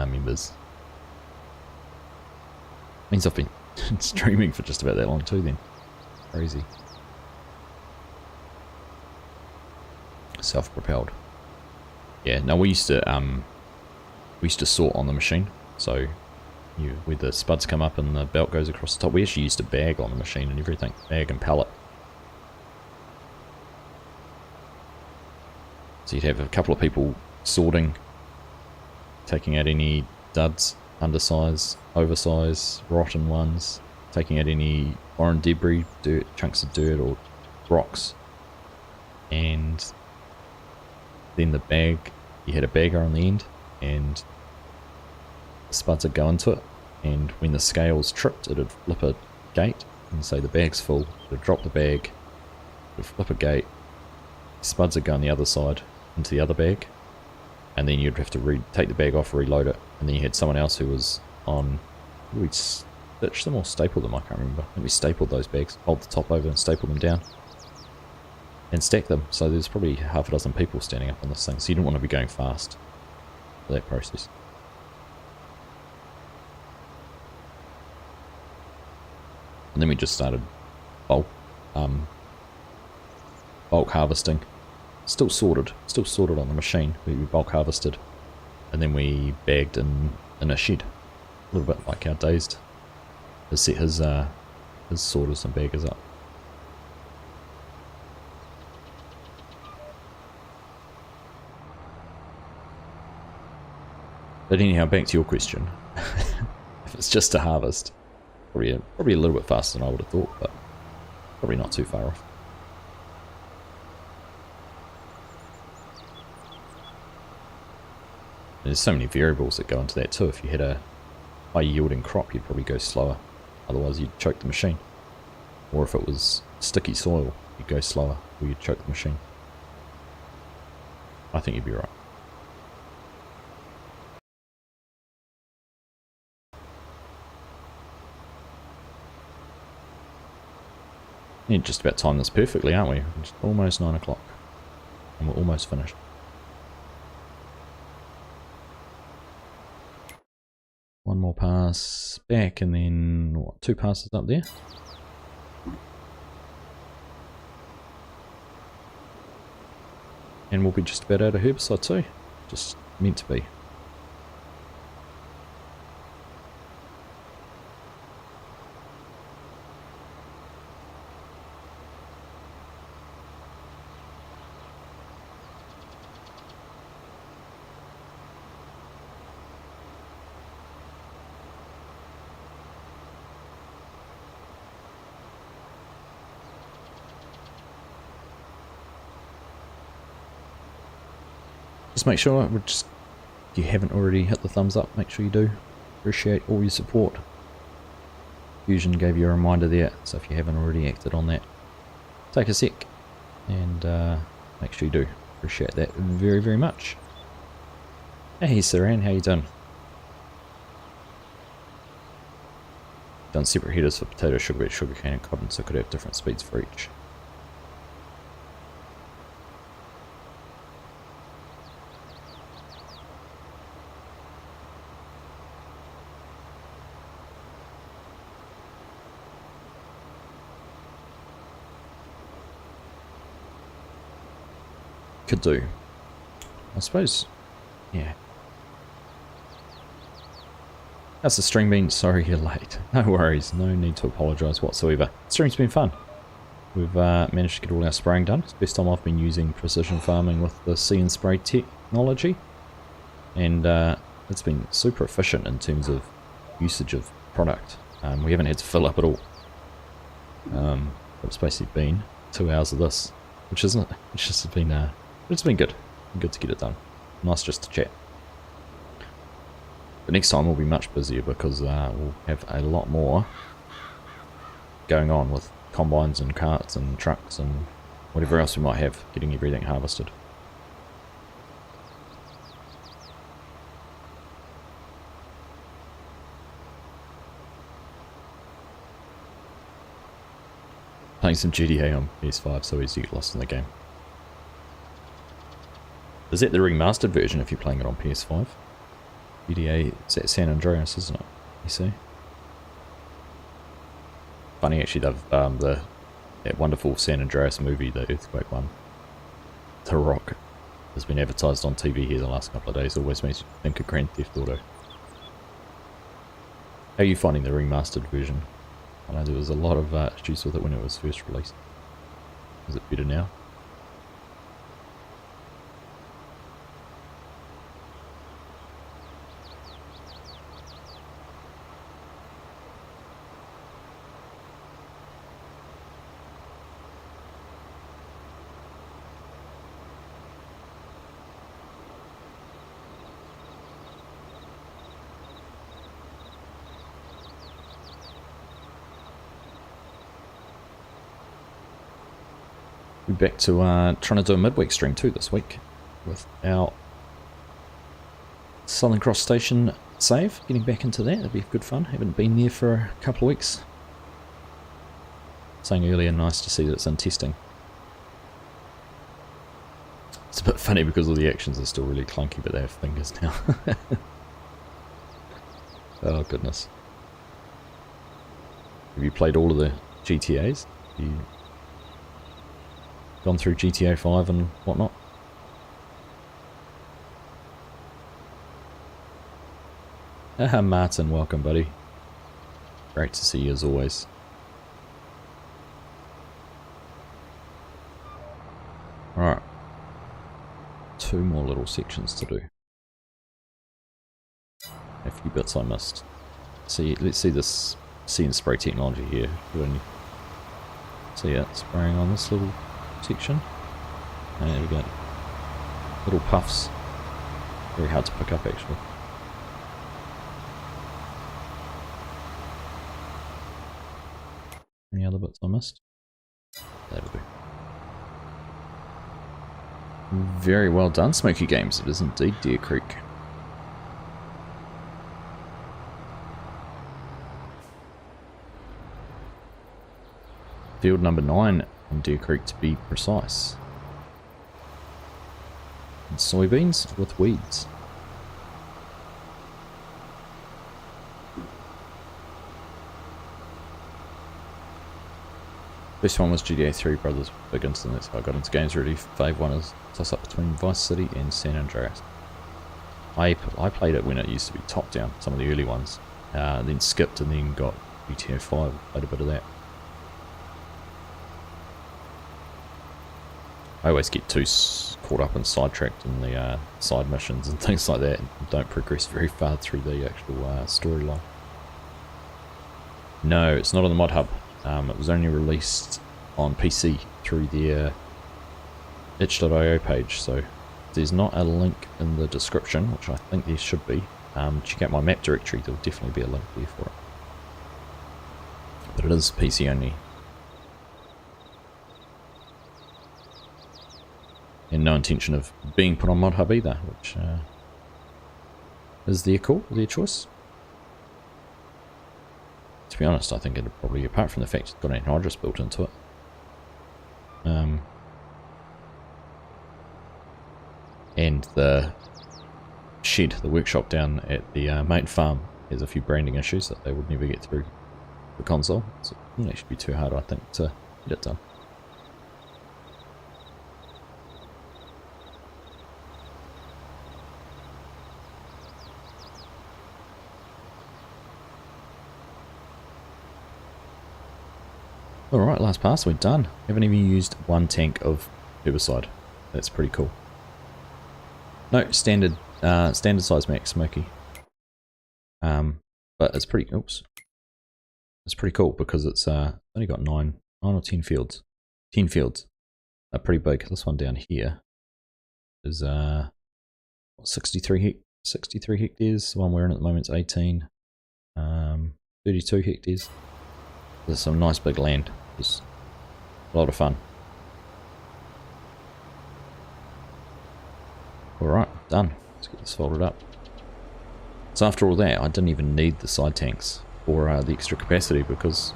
members. Means I've been streaming for just about that long too then. Crazy. Self-propelled. Yeah, no, we used to sort on the machine, so where the spuds come up and the belt goes across the top. We actually used to bag on the machine and everything, bag and pallet. So you'd have a couple of people sorting, taking out any duds, undersize, oversize, rotten ones, taking out any foreign debris, dirt, chunks of dirt or rocks, and then the bag, you had a bagger on the end, and the spuds would go into it, and when the scales tripped, it would flip a gate, and say the bag's full, it would drop the bag, it would flip a gate, spuds would go on the other side, into the other bag, and then you'd have to take the bag off, reload it, and then you had someone else who was on, we'd stitch them or staple them, I can't remember, and we stapled those bags, hold the top over and staple them down, and stack them, so there's probably half a dozen people standing up on this thing, so you didn't want to be going fast for that process. And then we just started bulk harvesting. Still sorted on the machine. We bulk harvested, and then we bagged in a shed, a little bit like how Dazed has set his sorters and baggers up. But anyhow, back to your question. If it's just a harvest, probably a little bit faster than I would have thought, but probably not too far off. There's so many variables that go into that too. If you had a high yielding crop, you'd probably go slower, otherwise you'd choke the machine. Or if it was sticky soil, you'd go slower, or you'd choke the machine. I think you'd be right. Yeah, just about timed this perfectly, aren't we? It's almost 9 o'clock, and we're almost finished. One more pass back, and then what, 2 passes up there. And we'll be just about out of herbicide too. Just meant to be. Just make sure, if you haven't already hit the thumbs up, make sure you do. Appreciate all your support. Fusion gave you a reminder there, so if you haven't already acted on that, take a sec and make sure you do. Appreciate that very, very much. Hey Saran, how you doing? Done separate headers for potato, sugar beet, sugarcane and cotton, so could have different speeds for each. Could do. I suppose, yeah. That's the stream been. Sorry you're late. No worries, no need to apologise whatsoever. The stream's been fun. We've managed to get all our spraying done. It's the first time I've been using precision farming with the See and Spray technology. And it's been super efficient in terms of usage of product. We haven't had to fill up at all. It's basically been 2 hours of this, which has been it's been good. Good to get it done. Nice just to chat. But next time we'll be much busier because we'll have a lot more going on with combines and carts and trucks and whatever else we might have, getting everything harvested. Playing some GTA on PS5 so easy to get lost in the game. Is that the remastered version if you're playing it on PS5? GTA, it's at San Andreas, isn't it? You see? Funny actually, they've that wonderful San Andreas movie, the earthquake one, The Rock, has been advertised on TV here the last couple of days. Always makes you think of Grand Theft Auto. How are you finding the remastered version? I know there was a lot of issues with it when it was first released. Is it better now? We're back to trying to do a midweek stream too this week with our Southern Cross Station save. Getting back into that, it'd be good fun. Haven't been there for a couple of weeks. Saying earlier, nice to see that it's in testing. It's a bit funny because all the actions are still really clunky, but they have fingers now. Oh goodness. Have you played all of the GTAs? Have you gone through GTA 5 and whatnot? Martin, welcome buddy. Great to see you as always. Alright. 2 more little sections to do. A few bits I missed. See, let's see this See and Spray technology here. See it spraying on this little section. And there we go. Little puffs. Very hard to pick up actually. Any other bits I missed? That'll do. Very well done, Smoky Games. It is indeed Deer Creek. Field number 9 on Deer Creek to be precise. And soybeans with weeds. This one was GTA 3 Brothers big instant. That's how I got into games really. Fave one is toss up between Vice City and San Andreas. I played it when it used to be top down, some of the early ones. Then skipped and then got GTA 5, played a bit of that. I always get too caught up and sidetracked in the side missions and things like that and don't progress very far through the actual storyline. No, it's not on the mod hub. It was only released on PC through their itch.io page, so there's not a link in the description, which I think there should be. Check out my map directory, there'll definitely be a link there for it. But it is PC only. And no intention of being put on Mod Hub either, which is their call, their choice. To be honest, I think it'd probably, apart from the fact it's got anhydrous built into it, and the shed, the workshop down at the main farm, has a few branding issues that they would never get through the console, so it wouldn't actually be too hard, I think, to get it done. Alright, last pass, we're done. Haven't even used one tank of herbicide. That's pretty cool. No, standard size max smoky. But it's pretty, oops. It's pretty cool because it's only got 9 or 10 fields. 10 fields. Pretty big. This one down here is 63 hectares. The one we're in at the moment is 18. 32 hectares. There's some nice big land. It's a lot of fun. Alright, done. Let's get this folded up. So after all that, I didn't even need the side tanks or the extra capacity because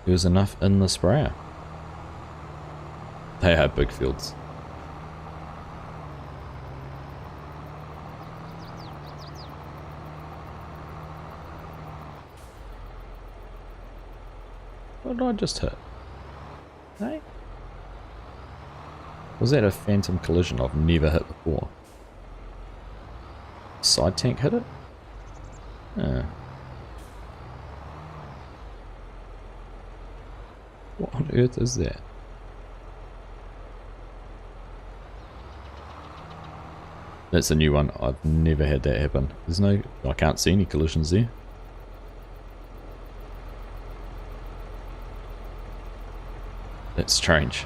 there was enough in the sprayer. They are big fields. What did I just hit? Hey? Was that a phantom collision I've never hit before? Side tank hit it? What on earth is that? That's a new one. I've never had that happen. There's no... I can't see any collisions there. That's strange.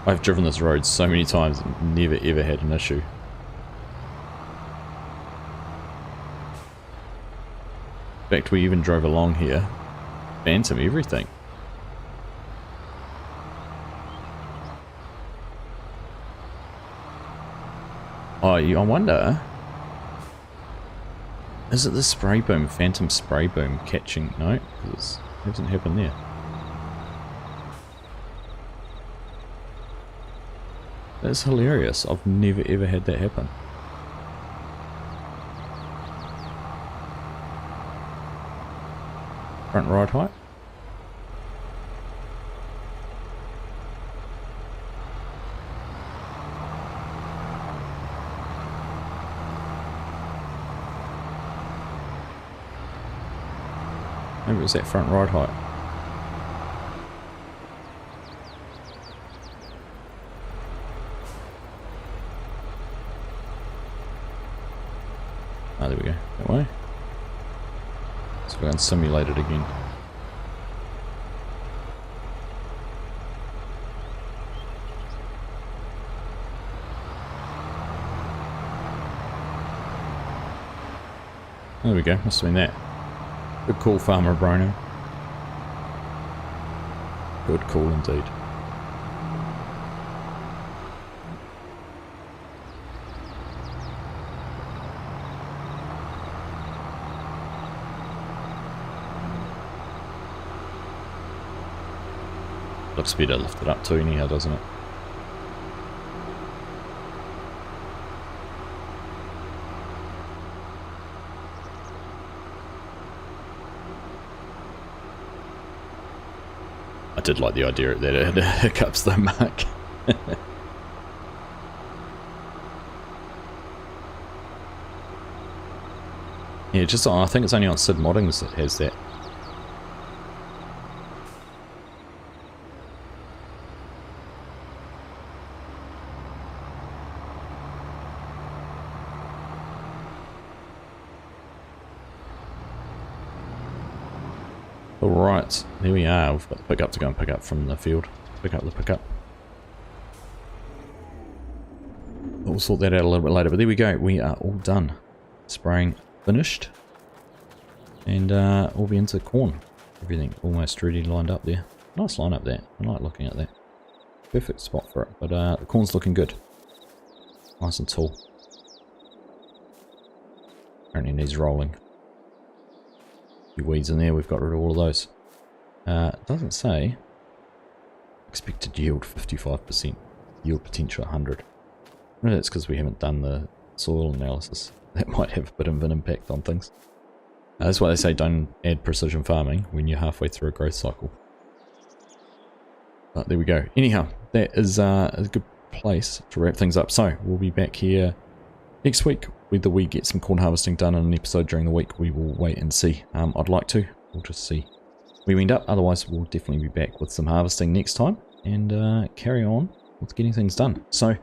I've driven this road so many times and never ever had an issue. In fact, we even drove along here. Phantom everything. Oh, I wonder... Is it the spray boom, phantom spray boom catching? No, because it hasn't happened there. That's hilarious. I've never ever had that happen. Front ride height. Maybe it was that front ride height. Ah, there we go. That way. Let's go and simulate it again. There we go. Must have been that. Good call, Farmer Brono. Good call indeed. Looks better lifted up too anyhow, doesn't it? I did like the idea that it had hiccups though, Mark. Yeah, just on, I think it's only on Sid Moddings that has that. Alright, there we are. We've got the pickup to go and pick up from the field. Pick up the pickup. We'll sort that out a little bit later, but there we go. We are all done. Spraying finished. And we'll be into corn. Everything almost ready lined up there. Nice line up there. I like looking at that. Perfect spot for it. But the corn's looking good. Nice and tall. Apparently needs rolling. A few weeds in there, we've got rid of all of those. It doesn't say. Expected yield 55%. Yield potential 100. Maybe that's because we haven't done the soil analysis. That might have a bit of an impact on things. That's why they say don't add precision farming when you're halfway through a growth cycle. But there we go. Anyhow, that is a good place to wrap things up. So we'll be back here next week. Whether we get some corn harvesting done in an episode during the week, we will wait and see. I'd like to. We'll just see where we end up. Otherwise, we'll definitely be back with some harvesting next time and carry on with getting things done. So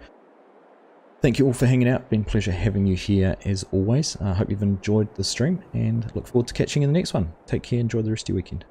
thank you all for hanging out. Been a pleasure having you here as always. I hope you've enjoyed the stream and look forward to catching you in the next one. Take care. Enjoy the rest of your weekend.